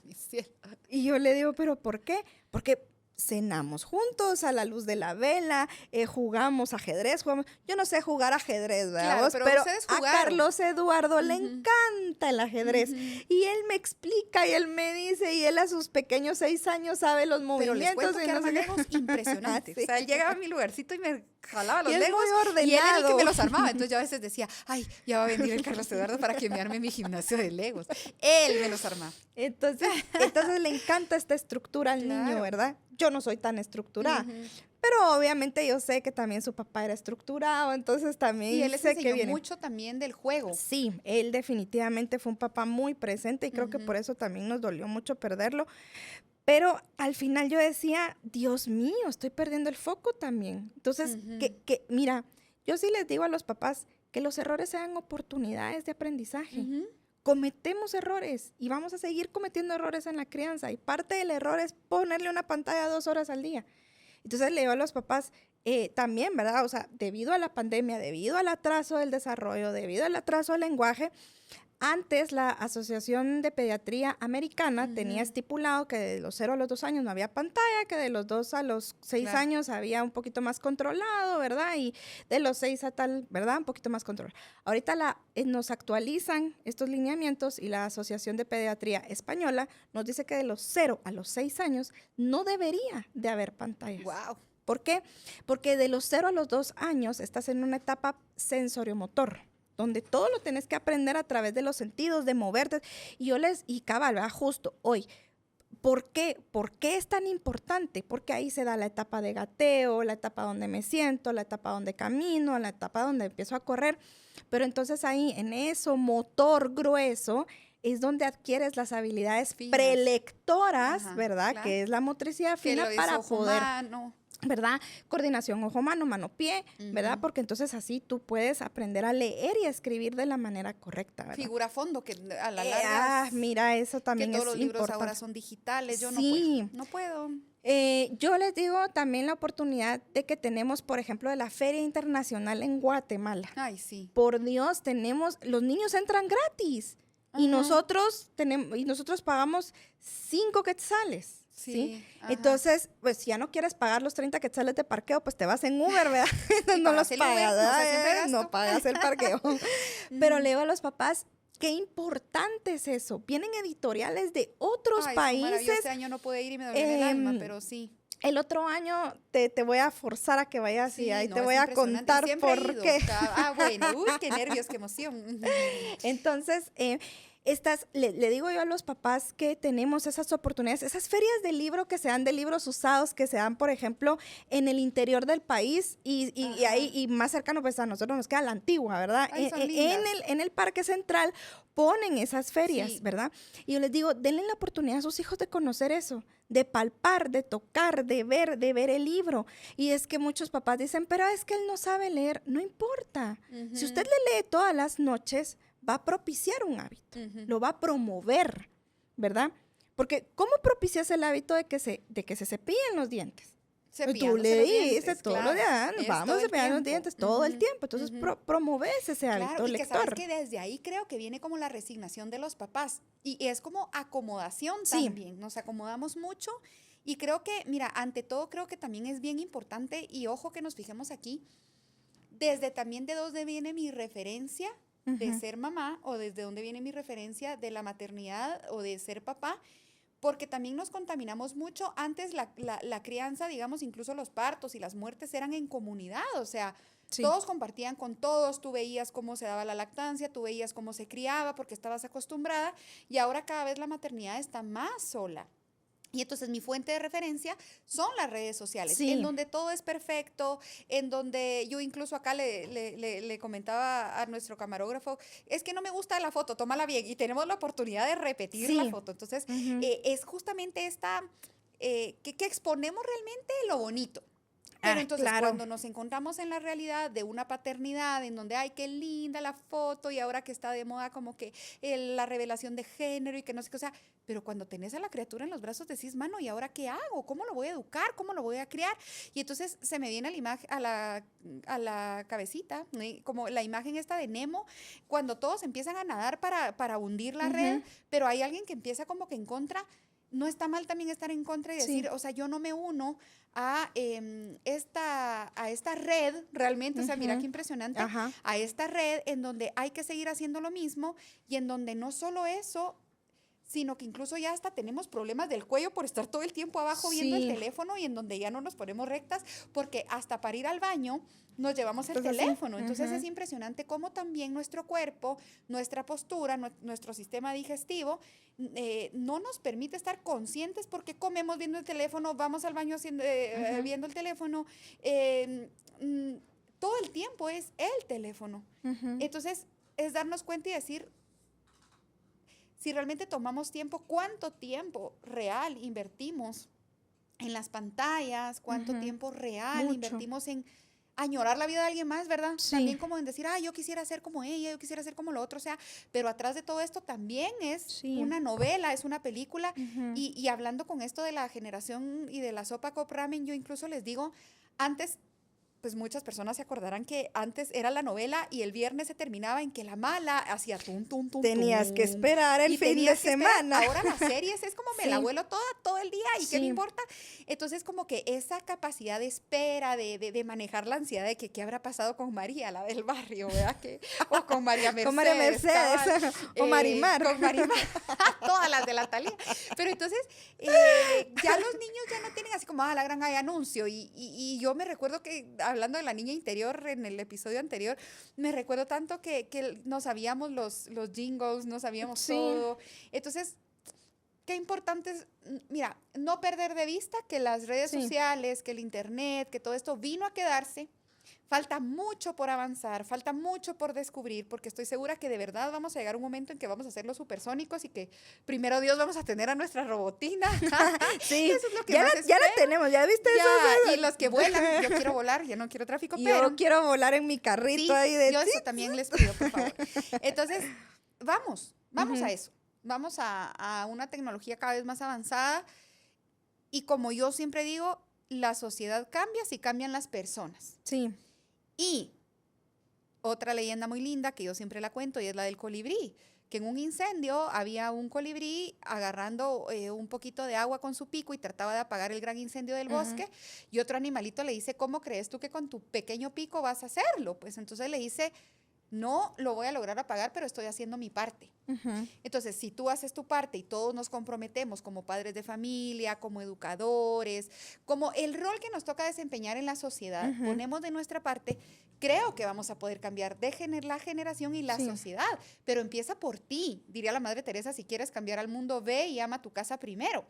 Mi cielo. Y yo le digo, ¿pero por qué? Porque cenamos juntos a la luz de la vela, jugamos ajedrez, yo no sé jugar ajedrez, ¿verdad? Claro, vos? pero Pero ustedes a jugaron. Carlos Eduardo le Ujú. encanta el ajedrez. Y él me explica y él me dice, y él a sus pequeños 6 años sabe los Pero movimientos. les cuento que y no arma sé qué. Legos impresionantes. Sí. O sea, él llegaba a mi lugarcito y me jalaba los Y es Legos muy y él era el que ordenado. me los armaba. Entonces yo a veces decía, ay, ya va a venir el Carlos Eduardo para que me arme mi gimnasio de Legos. Él me los armaba. Entonces le encanta esta estructura al niño, Claro. ¿verdad? Yo no soy tan estructurada. Ujú. Pero obviamente yo sé que también su papá era estructurado, entonces también Y él les sé que enseñó viene. mucho también del juego. Sí, él definitivamente fue un papá muy presente y creo que Ujú. por eso también nos dolió mucho perderlo. Pero al final yo decía, Dios mío, estoy perdiendo el foco también. Entonces, Ujú. mira, yo sí les digo a los papás que los errores sean oportunidades de aprendizaje. Ujú. Cometemos errores y vamos a seguir cometiendo errores en la crianza y parte del error es ponerle una pantalla 2 horas al día. Entonces le digo a los papás también, ¿verdad? O sea, debido a la pandemia, debido al atraso del desarrollo, debido al atraso del lenguaje, antes la Asociación de Pediatría Americana tenía estipulado que de los 0 a los 2 años no había pantalla, que de los 2 a los 6 Claro. años había un poquito más controlado, ¿verdad? Y de los 6 a tal, ¿verdad? Un poquito más controlado. Ahorita nos actualizan estos lineamientos y la Asociación de Pediatría Española nos dice que de los 0 a los 6 años no debería de haber pantallas. Wow. ¿Por qué? Porque de los 0 a los 2 años estás en una etapa sensoriomotor, donde todo lo tenés que aprender a través de los sentidos, de moverte. Y cabal, ¿verdad? Justo hoy, ¿por qué? ¿Por qué es tan importante? Porque ahí se da la etapa de gateo, la etapa donde me siento, la etapa donde camino, la etapa donde empiezo a correr. Pero entonces ahí, en eso, motor grueso, es donde adquieres las habilidades Finas. prelectoras, Ajá, ¿verdad? claro. Que es la motricidad Que fina lo para hizo poder... humano. ¿verdad? Coordinación ojo-mano, mano-pie, ¿verdad? Ujú. Porque entonces así tú puedes aprender a leer y a escribir de la manera correcta, ¿verdad? Figura a fondo, que a la larga Mira, eso que también todos es los libros importante. ahora son digitales. Yo Sí. no puedo. Yo les digo también la oportunidad de que tenemos, por ejemplo, de la Feria Internacional en Guatemala. Ay, sí. Por Dios, los niños entran gratis y Ajá. nosotros pagamos 5 quetzales. Sí, ¿Sí? ajá. Entonces, pues si ya no quieres pagar los 30 quetzales de parqueo, pues te vas en Uber, ¿verdad? Y No pagas los el Uber, pagas, o sea, ¿verdad? siempre gasto. No pagas el parqueo. Pero le digo a los papás, qué importante es eso. Vienen editoriales de otros Ay, es maravilloso. países. Este año no pude ir y me dolió en el alma, Em, pero sí. El otro año te voy a forzar a que vayas y Sí, ahí no, te es voy a impresionante. contar Siempre he por ido. qué. Bueno, uy, qué nervios, qué emoción. Ujú. Entonces, le digo yo a los papás que tenemos esas oportunidades, esas ferias de libro que se dan de libros usados, que se dan, por ejemplo, en el interior del país y ahí y más cercano, pues a nosotros nos queda la Antigua, ¿verdad? Ay, son lindas. En el Parque Central ponen esas ferias, Sí. ¿verdad? Y yo les digo, denle la oportunidad a sus hijos de conocer eso, de palpar, de tocar, de ver el libro. Y es que muchos papás dicen, pero es que él no sabe leer. No importa. Ujú. Si usted le lee todas las noches, va a propiciar un hábito, Ujú. lo va a promover, ¿verdad? Porque ¿cómo propicias el hábito de que se cepillen los dientes? Tú Cepillándose los leíste dientes, todos claro. los días, Es vamos todo el cepillando los tiempo. dientes todo el Ujú, tiempo. Entonces ujú. promoves ese hábito Claro, y que sabes lector. que desde ahí creo que viene como la resignación de los papás y es como acomodación Sí. también, nos acomodamos mucho y creo que, mira, ante todo creo que también es bien importante y ojo que nos fijemos aquí, desde también de dónde viene mi referencia de Ujú. ser mamá o desde dónde viene mi referencia de la maternidad o de ser papá, porque también nos contaminamos mucho. Antes la crianza, digamos, incluso los partos y las muertes eran en comunidad, o sea, Sí. todos compartían con todos, tú veías cómo se daba la lactancia, tú veías cómo se criaba porque estabas acostumbrada y ahora cada vez la maternidad está más sola. Y entonces mi fuente de referencia son las redes sociales, Sí. en donde todo es perfecto, en donde yo incluso acá le comentaba a nuestro camarógrafo, es que no me gusta la foto, tómala bien, y tenemos la oportunidad de repetir Sí. la foto. Entonces, Ujú. es justamente esta, que exponemos realmente lo bonito. Pero entonces claro. cuando nos encontramos en la realidad de una paternidad en donde, ay, qué linda la foto y ahora que está de moda como que la revelación de género y que no sé qué, o sea, pero cuando tenés a la criatura en los brazos decís, mano, ¿y ahora qué hago? ¿Cómo lo voy a educar? ¿Cómo lo voy a criar? Y entonces se me viene a la cabecita, como la imagen esta de Nemo, cuando todos empiezan a nadar para hundir la red, pero hay alguien que empieza como que en contra. no está mal también estar en contra y decir, o sea, yo no me uno a esta red, realmente, o sea, mira qué impresionante, a esta red en donde hay que seguir haciendo lo mismo y en donde no solo eso, sino que incluso ya hasta tenemos problemas del cuello por estar todo el tiempo abajo viendo el teléfono y en donde ya no nos ponemos rectas, porque hasta para ir al baño nos llevamos el teléfono. Entonces es impresionante cómo también nuestro cuerpo, nuestra postura, nuestro sistema digestivo no nos permite estar conscientes porque comemos viendo el teléfono, vamos al baño viendo el teléfono, todo el tiempo es el teléfono. Entonces es darnos cuenta y decir, si realmente tomamos tiempo, ¿cuánto tiempo real invertimos en las pantallas? ¿Cuánto tiempo real invertimos en añorar la vida de alguien más, verdad? Sí. También como en decir, yo quisiera ser como ella, yo quisiera ser como lo otro, o sea, pero atrás de todo esto también es una novela, es una película, y hablando con esto de la generación y de la sopa Cup Ramen, yo incluso les digo, antes, pues muchas personas se acordarán que antes era la novela y el viernes se terminaba en que la mala hacía Tenías que esperar el fin de semana. Ahora las series es como me la vuelo todo el día y qué me importa. Entonces como que esa capacidad de espera, de manejar la ansiedad de que qué habrá pasado con María, la del barrio, ¿verdad? O con María Mercedes. Con María Mercedes, o Marimar. Con Marimar, todas las de la Thalía. Pero entonces ya los niños ya no tienen así como, la gran hay anuncio. Y yo me recuerdo que hablando de la niña interior en el episodio anterior, me recuerdo tanto que no sabíamos los jingles, no sabíamos todo. Entonces, qué importante es, mira, no perder de vista que las redes sociales, que el internet, que todo esto vino a quedarse. Falta mucho por avanzar, falta mucho por descubrir, porque estoy segura que de verdad vamos a llegar a un momento en que vamos a ser los supersónicos y que primero Dios vamos a tener a nuestra robotina. Sí, eso es lo que ya la tenemos, ¿ya viste eso? Y los que vuelan, yo quiero volar, yo no quiero tráfico, pero yo quiero volar en mi carrito ahí de yo eso también les pido, por favor. Entonces, vamos a eso, vamos a una tecnología cada vez más avanzada y como yo siempre digo, la sociedad cambia si cambian las personas. Sí. Y otra leyenda muy linda que yo siempre la cuento y es la del colibrí, que en un incendio había un colibrí agarrando un poquito de agua con su pico y trataba de apagar el gran incendio del bosque y otro animalito le dice, ¿cómo crees tú que con tu pequeño pico vas a hacerlo? Pues entonces le dice, no lo voy a lograr apagar, pero estoy haciendo mi parte. Entonces, si tú haces tu parte y todos nos comprometemos como padres de familia, como educadores, como el rol que nos toca desempeñar en la sociedad, ponemos de nuestra parte, creo que vamos a poder cambiar de la generación y la sociedad, pero empieza por ti. Diría la Madre Teresa, si quieres cambiar al mundo, ve y ama tu casa primero.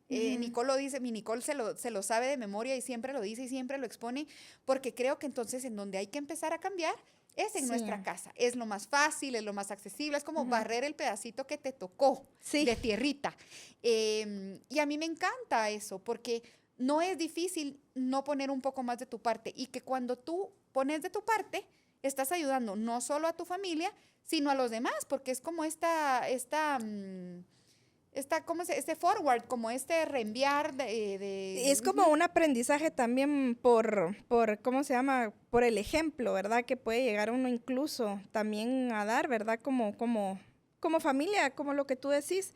Nicole lo dice, mi Nicole se lo sabe de memoria y siempre lo dice y siempre lo expone, porque creo que entonces en donde hay que empezar a cambiar es en nuestra casa. Es lo más fácil, es lo más accesible, es como barrer el pedacito que te tocó de tierrita. Y a mí me encanta eso, porque no es difícil no poner un poco más de tu parte y que cuando tú pones de tu parte, estás ayudando no solo a tu familia, sino a los demás, porque es como este forward, como este reenviar Es como un aprendizaje también por ¿cómo se llama? Por el ejemplo, ¿verdad? Que puede llegar uno incluso también a dar, ¿verdad? Como familia, como lo que tú decís.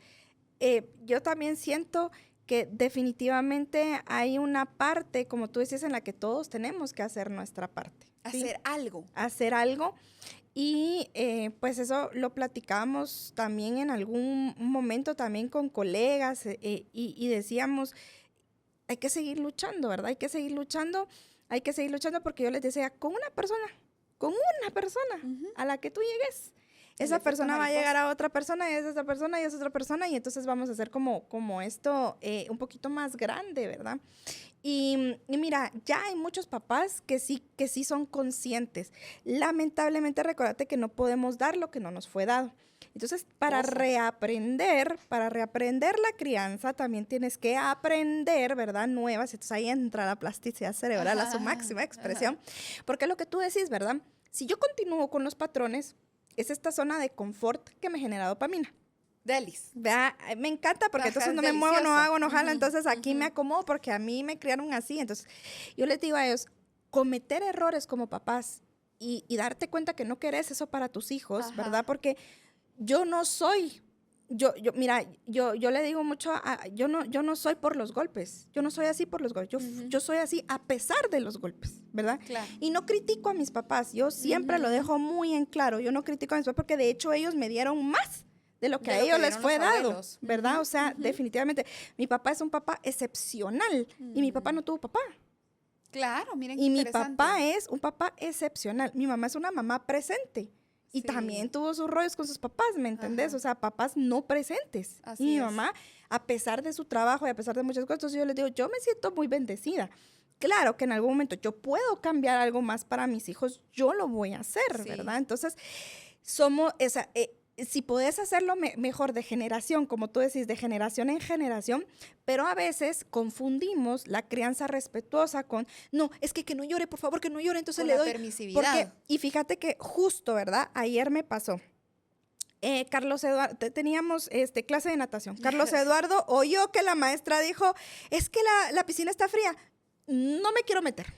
Yo también siento que definitivamente hay una parte, como tú decís, en la que todos tenemos que hacer nuestra parte. Hacer algo. Hacer algo. Y pues eso lo platicábamos también en algún momento también con colegas y decíamos, hay que seguir luchando, ¿verdad? Hay que seguir luchando porque yo les decía, con una persona a la que tú llegues, esa persona va a llegar a otra persona y es esa persona y es otra persona y entonces vamos a hacer como esto un poquito más grande, ¿verdad? Y mira, ya hay muchos papás que sí son conscientes. Lamentablemente, recuérdate que no podemos dar lo que no nos fue dado. Entonces, para reaprender la crianza, también tienes que aprender, ¿verdad? Nuevas. Entonces, ahí entra la plasticidad cerebral a su máxima expresión. Porque lo que tú decís, ¿verdad? Si yo continúo con los patrones, es esta zona de confort que me genera dopamina. Delis. Me encanta porque entonces no me muevo, no hago, no jalo, entonces aquí me acomodo porque a mí me criaron así. Entonces yo les digo a ellos, cometer errores como papás y darte cuenta que no querés eso para tus hijos, ¿verdad? Porque yo no soy Mira, yo le digo mucho, yo no soy por los golpes, yo no soy así por los golpes, yo soy así a pesar de los golpes, ¿verdad? Claro. Y no critico a mis papás, yo siempre lo dejo muy en claro, yo no critico a mis papás porque de hecho ellos me dieron más de lo que a ellos les fue dado, ¿verdad? O sea, definitivamente, mi papá es un papá excepcional y mi papá no tuvo papá. Claro, miren qué Y mi interesante. papá es un papá excepcional, mi mamá es una mamá presente. Y Sí. también tuvo sus rollos con sus papás, ¿me entendés? Ajá. O sea, papás no presentes. Así y mi es. mamá, a pesar de su trabajo y a pesar de muchas cosas, entonces yo les digo, yo me siento muy bendecida. Claro que en algún momento yo puedo cambiar algo más para mis hijos, yo lo voy a hacer, Sí. ¿verdad? Entonces, somos esa... si podés hacerlo mejor de generación, como tú decís, de generación en generación, pero a veces confundimos la crianza respetuosa con, no, es que no llore, por favor, que no llore, entonces Con le la doy. permisividad. Y fíjate que justo, ¿verdad? Ayer me pasó. Carlos Eduardo, teníamos clase de natación. Carlos Eduardo oyó que la maestra dijo, es que la piscina está fría, no me quiero meter.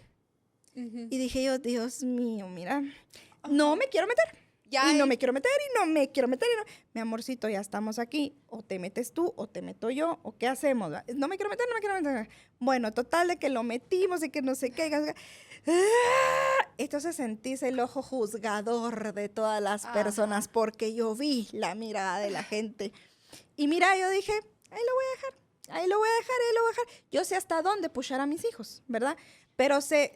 Ujú. Y dije yo, Dios mío, mira, no me quiero meter. Ya Y no hay- me quiero meter, y no me quiero meter. Mi amorcito, ya estamos aquí. O te metes tú, o te meto yo, o qué hacemos. No me quiero meter, no me quiero meter. Bueno, total de que lo metimos y que no sé qué. Entonces sentís el ojo juzgador de todas las personas porque yo vi la mirada de la gente. Y mira, yo dije, ahí lo voy a dejar, ahí lo voy a dejar, ahí lo voy a dejar. Yo sé hasta dónde pushar a mis hijos, ¿verdad? Pero se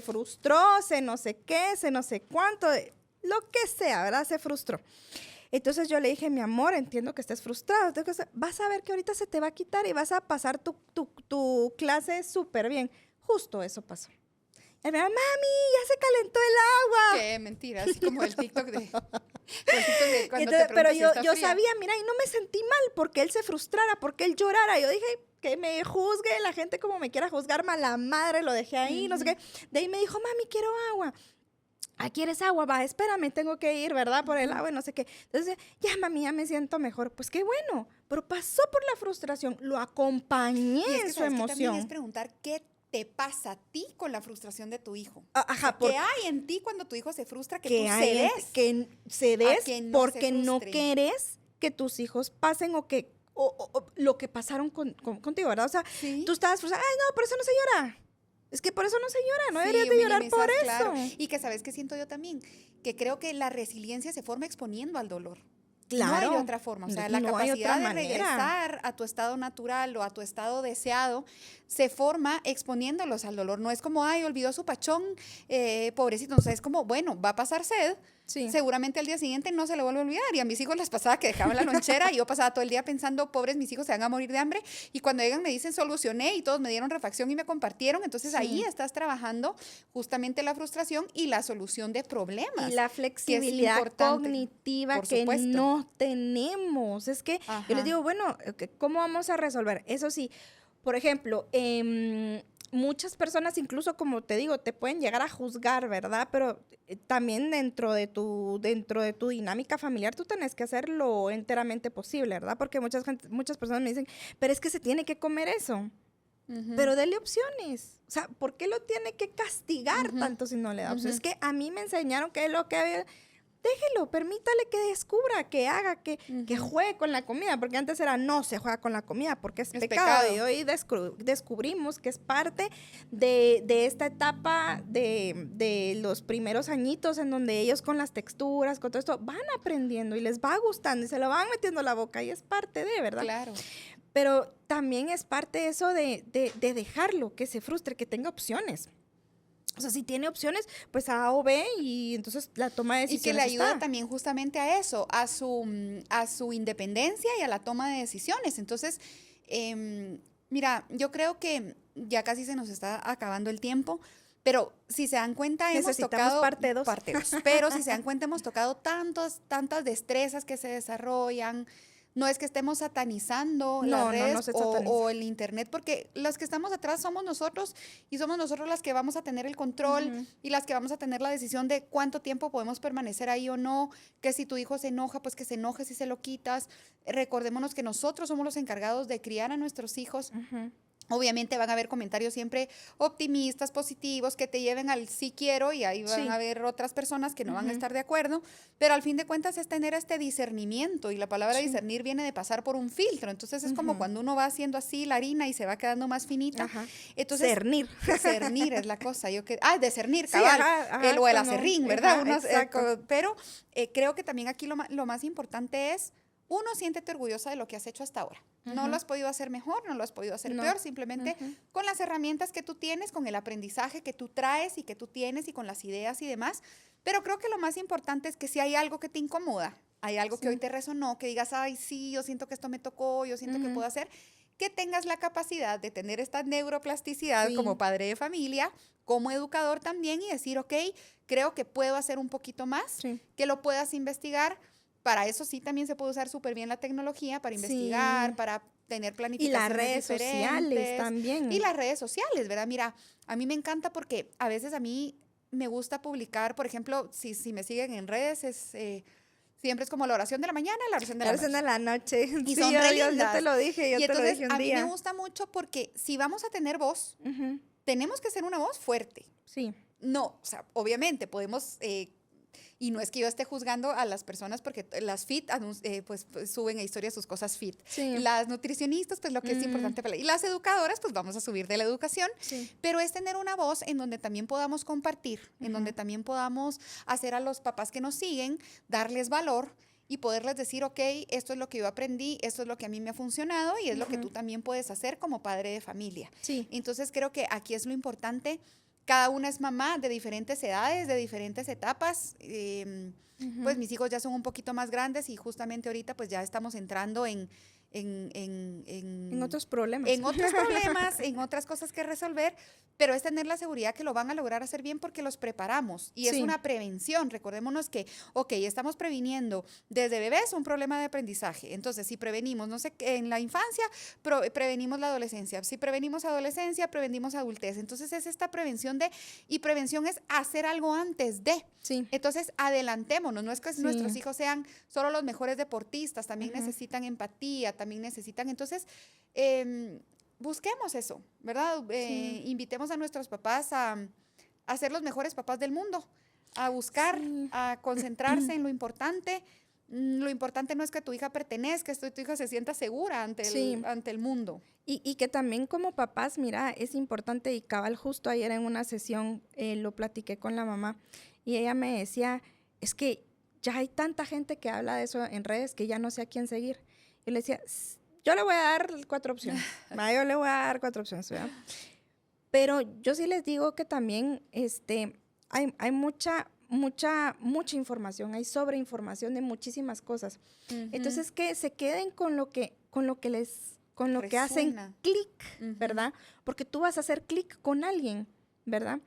frustró, se no sé qué, se no sé cuánto, lo que sea, ¿verdad? Se frustró. Entonces yo le dije, mi amor, entiendo que estés frustrado, vas a ver que ahorita se te va a quitar y vas a pasar tu clase súper bien. Justo eso pasó. Y me dijo, mami, ya se calentó el agua. Qué mentira, así como el TikTok de cuando Entonces, te pero preguntas si está yo fría. sabía, mira, y no me sentí mal porque él se frustrara, porque él llorara. Yo dije, que me juzgue la gente como me quiera juzgar, mala madre, lo dejé ahí, no sé qué. De ahí me dijo, mami, quiero agua. Ah, ¿quieres agua? Va, espérame, tengo que ir, ¿verdad? Por el agua y no sé qué. Entonces, ya, mami, ya me siento mejor. Pues qué bueno, pero pasó por la frustración, lo acompañé Y es que en su sabes que también emoción. es preguntar qué te pasa a ti con la frustración de tu hijo. Ajá, ¿Qué hay en ti cuando tu hijo se frustra que tú hay cedes? que cedes a que no se porque no frustre. quieres que tus hijos pasen o lo que pasaron contigo, ¿verdad? O sea, Sí. tú estabas frustrada, ay, no, por eso no se llora. Es que por eso no se llora, no Sí, deberías de llorar por minimizas, eso. claro. Y que sabes que siento yo también, que creo que la resiliencia se forma exponiendo al dolor. Claro. No hay otra forma. O sea, la No hay otra capacidad de manera. regresar a tu estado natural o a tu estado deseado se forma exponiéndolos al dolor. No es como, ay, olvidó su pachón, pobrecito. O sea, es como, bueno, va a pasar sed. Sí. Seguramente al día siguiente no se le vuelve a olvidar. Y a mis hijos les pasaba que dejaban la lonchera y yo pasaba todo el día pensando, pobres mis hijos se van a morir de hambre. Y cuando llegan me dicen, solucioné y todos me dieron refacción y me compartieron. Entonces Sí. ahí estás trabajando justamente la frustración y la solución de problemas. Y la flexibilidad importante, cognitiva por que supuesto. no tenemos. Es que yo les Ajá. digo, bueno, ¿cómo vamos a resolver? Eso sí, por ejemplo, muchas personas, incluso como te digo, te pueden llegar a juzgar, ¿verdad? Pero también dentro de tu dinámica familiar, tú tenés que hacer lo enteramente posible, ¿verdad? Porque muchas personas me dicen, pero es que se tiene que comer eso. Ujú. Pero dele opciones. O sea, ¿por qué lo tiene que castigar Ujú. tanto si no le da opciones? Ujú. Es que a mí me enseñaron que es lo que había. Déjelo, permítale que descubra, que haga, que juegue con la comida, porque antes era no se juega con la comida porque es pecado. pecado. Y hoy descubrimos que es parte de esta etapa de los primeros añitos en donde ellos con las texturas, con todo esto, van aprendiendo y les va gustando y se lo van metiendo a la boca y es parte de, ¿verdad? Claro. Pero también es parte eso de dejarlo, que se frustre, que tenga opciones. O sea, si tiene opciones, pues A o B y entonces la toma de Y que decisiones le ayuda está. también justamente a eso, a su independencia y a la toma de decisiones. Entonces, mira, yo creo que ya casi se nos está acabando el tiempo, pero si se dan cuenta, hemos Necesitamos tocado parte dos. pero si se dan cuenta, hemos tocado tantas destrezas que se desarrollan. No es que estemos satanizando las No, redes no se sataniza. o el internet, porque las que estamos atrás somos nosotros y somos nosotros las que vamos a tener el control y las que vamos a tener la decisión de cuánto tiempo podemos permanecer ahí o no, que si tu hijo se enoja, pues que se enoje si se lo quitas. Recordémonos que nosotros somos los encargados de criar a nuestros hijos. Obviamente van a haber comentarios siempre optimistas, positivos, que te lleven al sí quiero, y ahí van a haber otras personas que no van a estar de acuerdo, pero al fin de cuentas es tener este discernimiento, y la palabra discernir viene de pasar por un filtro. Entonces es como cuando uno va haciendo así la harina y se va quedando más finita. Entonces, cernir es la cosa. Discernir, cabal, o el acerrín, ¿verdad? Pero creo que también aquí lo más importante es, uno, siéntete orgullosa de lo que has hecho hasta ahora. No lo has podido hacer mejor, no lo has podido hacer peor, simplemente con las herramientas que tú tienes, con el aprendizaje que tú traes y que tú tienes y con las ideas y demás. Pero creo que lo más importante es que si hay algo que te incomoda, hay algo que hoy te resonó, que digas, ay, sí, yo siento que esto me tocó, yo siento que puedo hacer, que tengas la capacidad de tener esta neuroplasticidad como padre de familia, como educador también, y decir, ok, creo que puedo hacer un poquito más, que lo puedas investigar. Para eso sí también se puede usar súper bien la tecnología, para investigar, para tener planificaciones diferentes. Y las redes sociales también. Y las redes sociales, ¿verdad? Mira, a mí me encanta porque a veces a mí me gusta publicar, por ejemplo, si me siguen en redes, siempre es como la oración de la mañana y la oración de la noche. La oración de la noche. Y son re lindas. Yo te lo dije, yo te lo dije un día. A mí me gusta mucho porque si vamos a tener voz, tenemos que ser una voz fuerte. Sí. No, o sea, obviamente podemos... y no es que yo esté juzgando a las personas, porque las fit pues suben a historia sus cosas fit. Las nutricionistas, pues lo que es importante para... Y las educadoras, pues vamos a subir de la educación. Pero es tener una voz en donde también podamos compartir, en donde también podamos hacer a los papás que nos siguen, darles valor y poderles decir, ok, esto es lo que yo aprendí, esto es lo que a mí me ha funcionado y es lo que tú también puedes hacer como padre de familia. Entonces creo que aquí es lo importante. Cada una es mamá de diferentes edades, de diferentes etapas. Pues mis hijos ya son un poquito más grandes y justamente ahorita pues ya estamos entrando en otros problemas. En otros problemas, en otras cosas que resolver, pero es tener la seguridad que lo van a lograr hacer bien porque los preparamos. Y es una prevención. Recordémonos que, ok, estamos previniendo desde bebés un problema de aprendizaje. Entonces, si prevenimos, no sé, en la infancia, prevenimos la adolescencia. Si prevenimos adolescencia, prevenimos adultez. Entonces, es esta prevención y prevención es hacer algo antes de. Entonces, adelantémonos. No es que nuestros hijos sean solo los mejores deportistas, también necesitan empatía, también necesitan. Entonces, busquemos eso, ¿verdad? Invitemos a nuestros papás a ser los mejores papás del mundo, a buscar, a concentrarse en lo importante. Lo importante no es que tu hija pertenezca, es que tu hija se sienta segura ante el mundo. Y que también como papás, mira, es importante, y cabal justo ayer en una sesión lo platiqué con la mamá, y ella me decía, es que ya hay tanta gente que habla de eso en redes que ya no sé a quién seguir. Y le decía, yo le voy a dar 4 opciones. Yo le voy a dar 4 opciones, ¿verdad? Pero yo sí les digo que también hay mucha información, hay sobreinformación de muchísimas cosas. Entonces, que se queden con lo que hacen clic, ¿verdad? Porque tú vas a hacer clic con alguien, ¿verdad?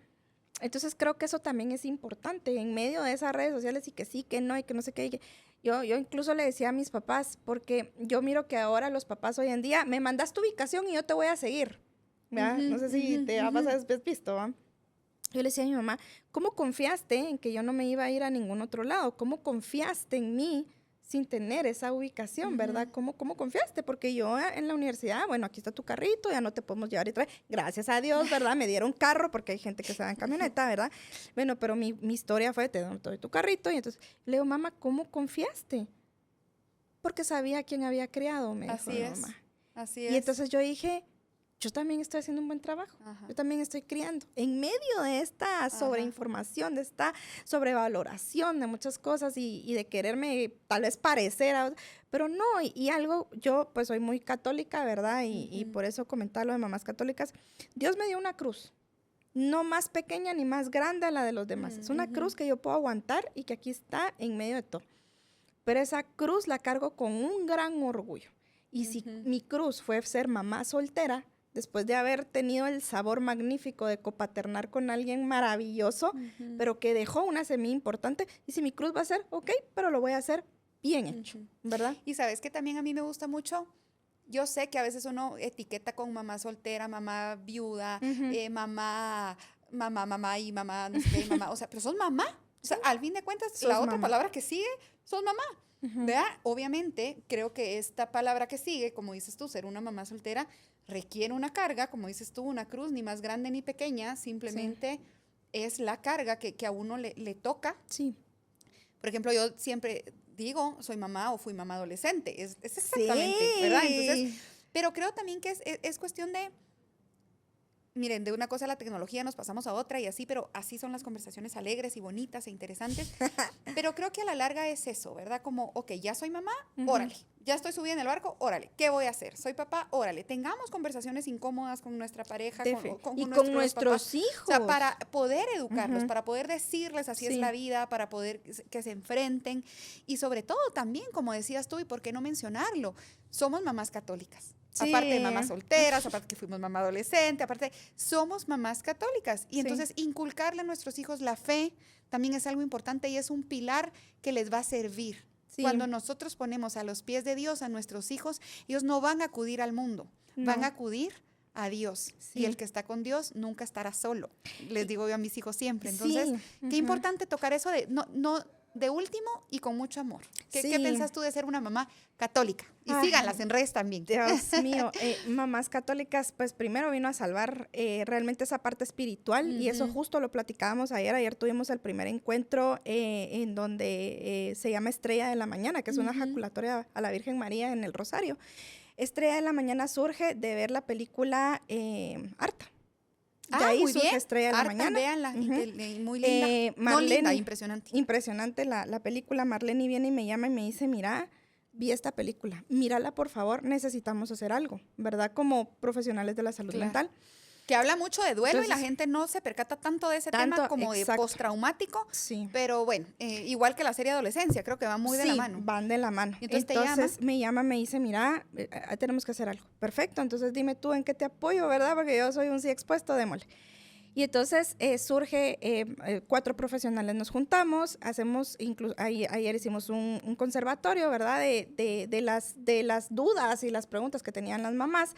Entonces, creo que eso también es importante en medio de esas redes sociales, y que sí, que no, y que no sé qué. Yo incluso le decía a mis papás, porque yo miro que ahora los papás hoy en día, me mandas tu ubicación y yo te voy a seguir, ¿verdad? No sé si te has visto, ¿verdad? Yo le decía a mi mamá, ¿cómo confiaste en que yo no me iba a ir a ningún otro lado? ¿Cómo confiaste en mí sin tener esa ubicación, verdad? ¿Cómo confiaste? Porque yo en la universidad, bueno, aquí está tu carrito, ya no te podemos llevar y traer. Gracias a Dios, ¿verdad? Me dieron carro, porque hay gente que se va en camioneta, ¿verdad? Bueno, pero mi historia fue, te doy tu carrito. Y entonces le digo, mamá, ¿cómo confiaste? Porque sabía a quién había criado, me dijo mi mamá. Así es. Y entonces yo dije, yo también estoy haciendo un buen trabajo. Yo también estoy criando. En medio de esta sobreinformación, de esta sobrevaloración de muchas cosas y de quererme tal vez parecer a... Pero no, y algo, yo pues soy muy católica, ¿verdad? Y por eso comentar lo de mamás católicas. Dios me dio una cruz. No más pequeña ni más grande a la de los demás. Es una cruz que yo puedo aguantar y que aquí está en medio de todo. Pero esa cruz la cargo con un gran orgullo. Y si mi cruz fue ser mamá soltera, después de haber tenido el sabor magnífico de copaternar con alguien maravilloso, pero que dejó una semilla importante, y si mi cruz va a ser, ok, pero lo voy a hacer bien hecho, ¿verdad? Y sabes que también a mí me gusta mucho, yo sé que a veces uno etiqueta con mamá soltera, mamá viuda, mamá y mamá, no sé qué, mamá, o sea, pero sos mamá. O sea, al fin de cuentas, la otra palabra que sigue, sos mamá. ¿verdad? Obviamente, creo que esta palabra que sigue, como dices tú, ser una mamá soltera, requiere una carga, como dices tú, una cruz, ni más grande ni pequeña, simplemente es la carga que a uno le toca. Sí. Por ejemplo, yo siempre digo, soy mamá o fui mamá adolescente, es exactamente, ¿verdad? Entonces, pero creo también que es cuestión de, miren, de una cosa a la tecnología nos pasamos a otra y así, pero así son las conversaciones alegres y bonitas e interesantes. Pero creo que a la larga es eso, ¿verdad? Como, ok, ya soy mamá, órale. Ya estoy subida en el barco, órale. ¿Qué voy a hacer? Soy papá, órale. Tengamos conversaciones incómodas con nuestra pareja, con nuestros papás. hijos. O sea, para poder educarlos, para poder decirles así es la vida, para poder que se enfrenten. Y sobre todo también, como decías tú, y por qué no mencionarlo, somos mamás católicas. Sí. Aparte de mamás solteras, aparte que fuimos mamá adolescente, aparte, somos mamás católicas. Y entonces inculcarle a nuestros hijos la fe también es algo importante y es un pilar que les va a servir. Sí. Cuando nosotros ponemos a los pies de Dios a nuestros hijos, ellos no van a acudir al mundo, van a acudir a Dios. Sí. Y el que está con Dios nunca estará solo. Les digo yo a mis hijos siempre. Entonces, qué importante tocar eso de no de último y con mucho amor. ¿Qué piensas tú de ser una mamá católica? Y síganlas en redes también. Dios mío, mamás católicas, pues primero vino a salvar realmente esa parte espiritual y eso justo lo platicábamos ayer. Ayer tuvimos el primer encuentro en donde se llama Estrella de la Mañana, que es una ejaculatoria a la Virgen María en el Rosario. Estrella de la Mañana surge de ver la película Arta. De ahí muy surge bien. Estrella de la Mañana. Véanla, muy linda. Marlene, linda, impresionante. Impresionante la película. Marlene viene y me llama y me dice, mira, vi esta película, mírala por favor, necesitamos hacer algo, ¿verdad? Como profesionales de la salud mental. Que habla mucho de duelo. Entonces, y la gente no se percata tanto de ese tema como de postraumático. Sí. Pero bueno, igual que la serie Adolescencia, creo que van muy de la mano. Van de la mano. Entonces me llama, me dice, mira, tenemos que hacer algo. Perfecto, entonces dime tú en qué te apoyo, ¿verdad? Porque yo soy un sí expuesto, démosle. Y entonces surge, 4 profesionales nos juntamos, hacemos, ayer hicimos un conservatorio, ¿verdad? De las dudas y las preguntas que tenían las mamás,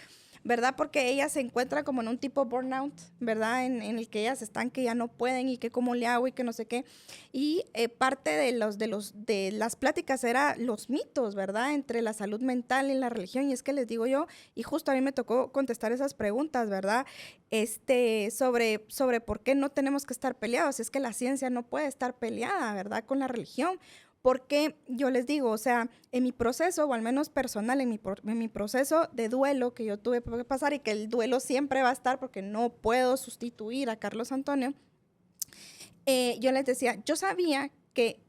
¿verdad? Porque ellas se encuentran como en un tipo burnout, ¿verdad? En el que ellas están que ya no pueden y que cómo le hago y que no sé qué. Y parte de las pláticas era los mitos, ¿verdad? Entre la salud mental y la religión. Y es que les digo yo, y justo a mí me tocó contestar esas preguntas, ¿verdad? Sobre por qué no tenemos que estar peleados. Es que la ciencia no puede estar peleada, ¿verdad? Con la religión. Porque yo les digo, o sea, en mi proceso, o al menos personal, en mi proceso de duelo que yo tuve que pasar y que el duelo siempre va a estar porque no puedo sustituir a Carlos Antonio, yo les decía, yo sabía que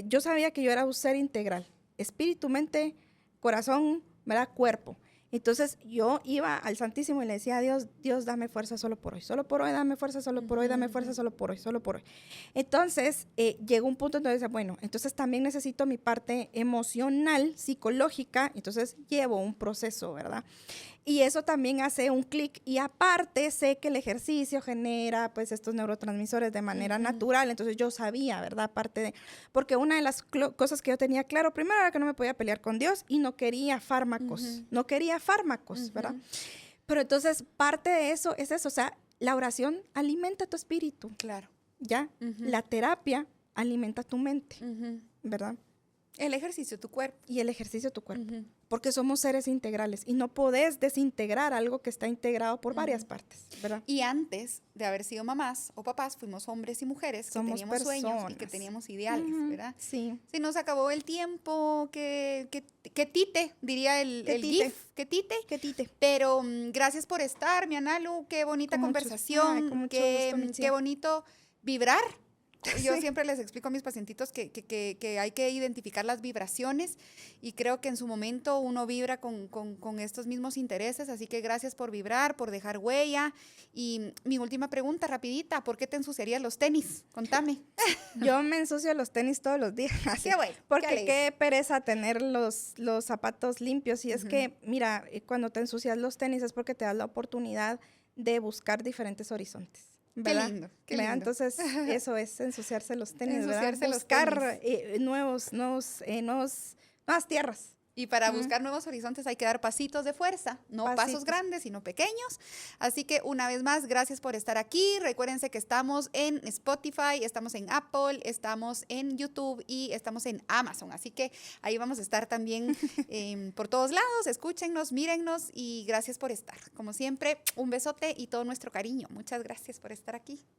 yo era un ser integral, espíritu, mente, corazón, ¿verdad? Cuerpo. Entonces yo iba al Santísimo y le decía a Dios, Dios, dame fuerza solo por hoy, dame fuerza solo por hoy, dame fuerza solo por hoy. Entonces llegó un punto en donde decía, bueno, entonces también necesito mi parte emocional, psicológica, entonces llevo un proceso, ¿verdad? Y eso también hace un clic y aparte sé que el ejercicio genera pues estos neurotransmisores de manera natural, entonces yo sabía, ¿verdad? Aparte de, porque una de las cosas que yo tenía claro, primero era que no me podía pelear con Dios y no quería fármacos, ¿verdad? Pero entonces parte de eso es eso, o sea, la oración alimenta tu espíritu. Claro. ¿Ya? La terapia alimenta tu mente, ¿verdad? El ejercicio, tu cuerpo. Y el ejercicio, tu cuerpo. Porque somos seres integrales y no podés desintegrar algo que está integrado por varias partes, ¿verdad? Y antes de haber sido mamás o papás, fuimos hombres y mujeres que teníamos sueños y que teníamos ideales, ¿verdad? Sí. Se nos acabó el tiempo, que tite, diría el GIF, que tite. Pero gracias por estar, mi Analu, qué bonita conversación, qué bonito vibrar. Yo siempre les explico a mis pacientitos que hay que identificar las vibraciones y creo que en su momento uno vibra con estos mismos intereses, así que gracias por vibrar, por dejar huella. Y mi última pregunta, rapidita, ¿por qué te ensuciarías los tenis? Contame. Yo me ensucio los tenis todos los días. Qué bueno. Porque qué pereza tener los zapatos limpios. Y es que, mira, cuando te ensucias los tenis es porque te das la oportunidad de buscar diferentes horizontes. ¿Verdad? Qué lindo. Entonces, eso es ensuciarse los tenis, ensuciarse ¿verdad? Buscar nuevas tierras. Y para buscar nuevos horizontes hay que dar pasitos de fuerza, no pasos grandes, sino pequeños. Así que una vez más, gracias por estar aquí. Recuérdense que estamos en Spotify, estamos en Apple, estamos en YouTube y estamos en Amazon. Así que ahí vamos a estar también por todos lados. Escúchennos, mírennos y gracias por estar. Como siempre, un besote y todo nuestro cariño. Muchas gracias por estar aquí.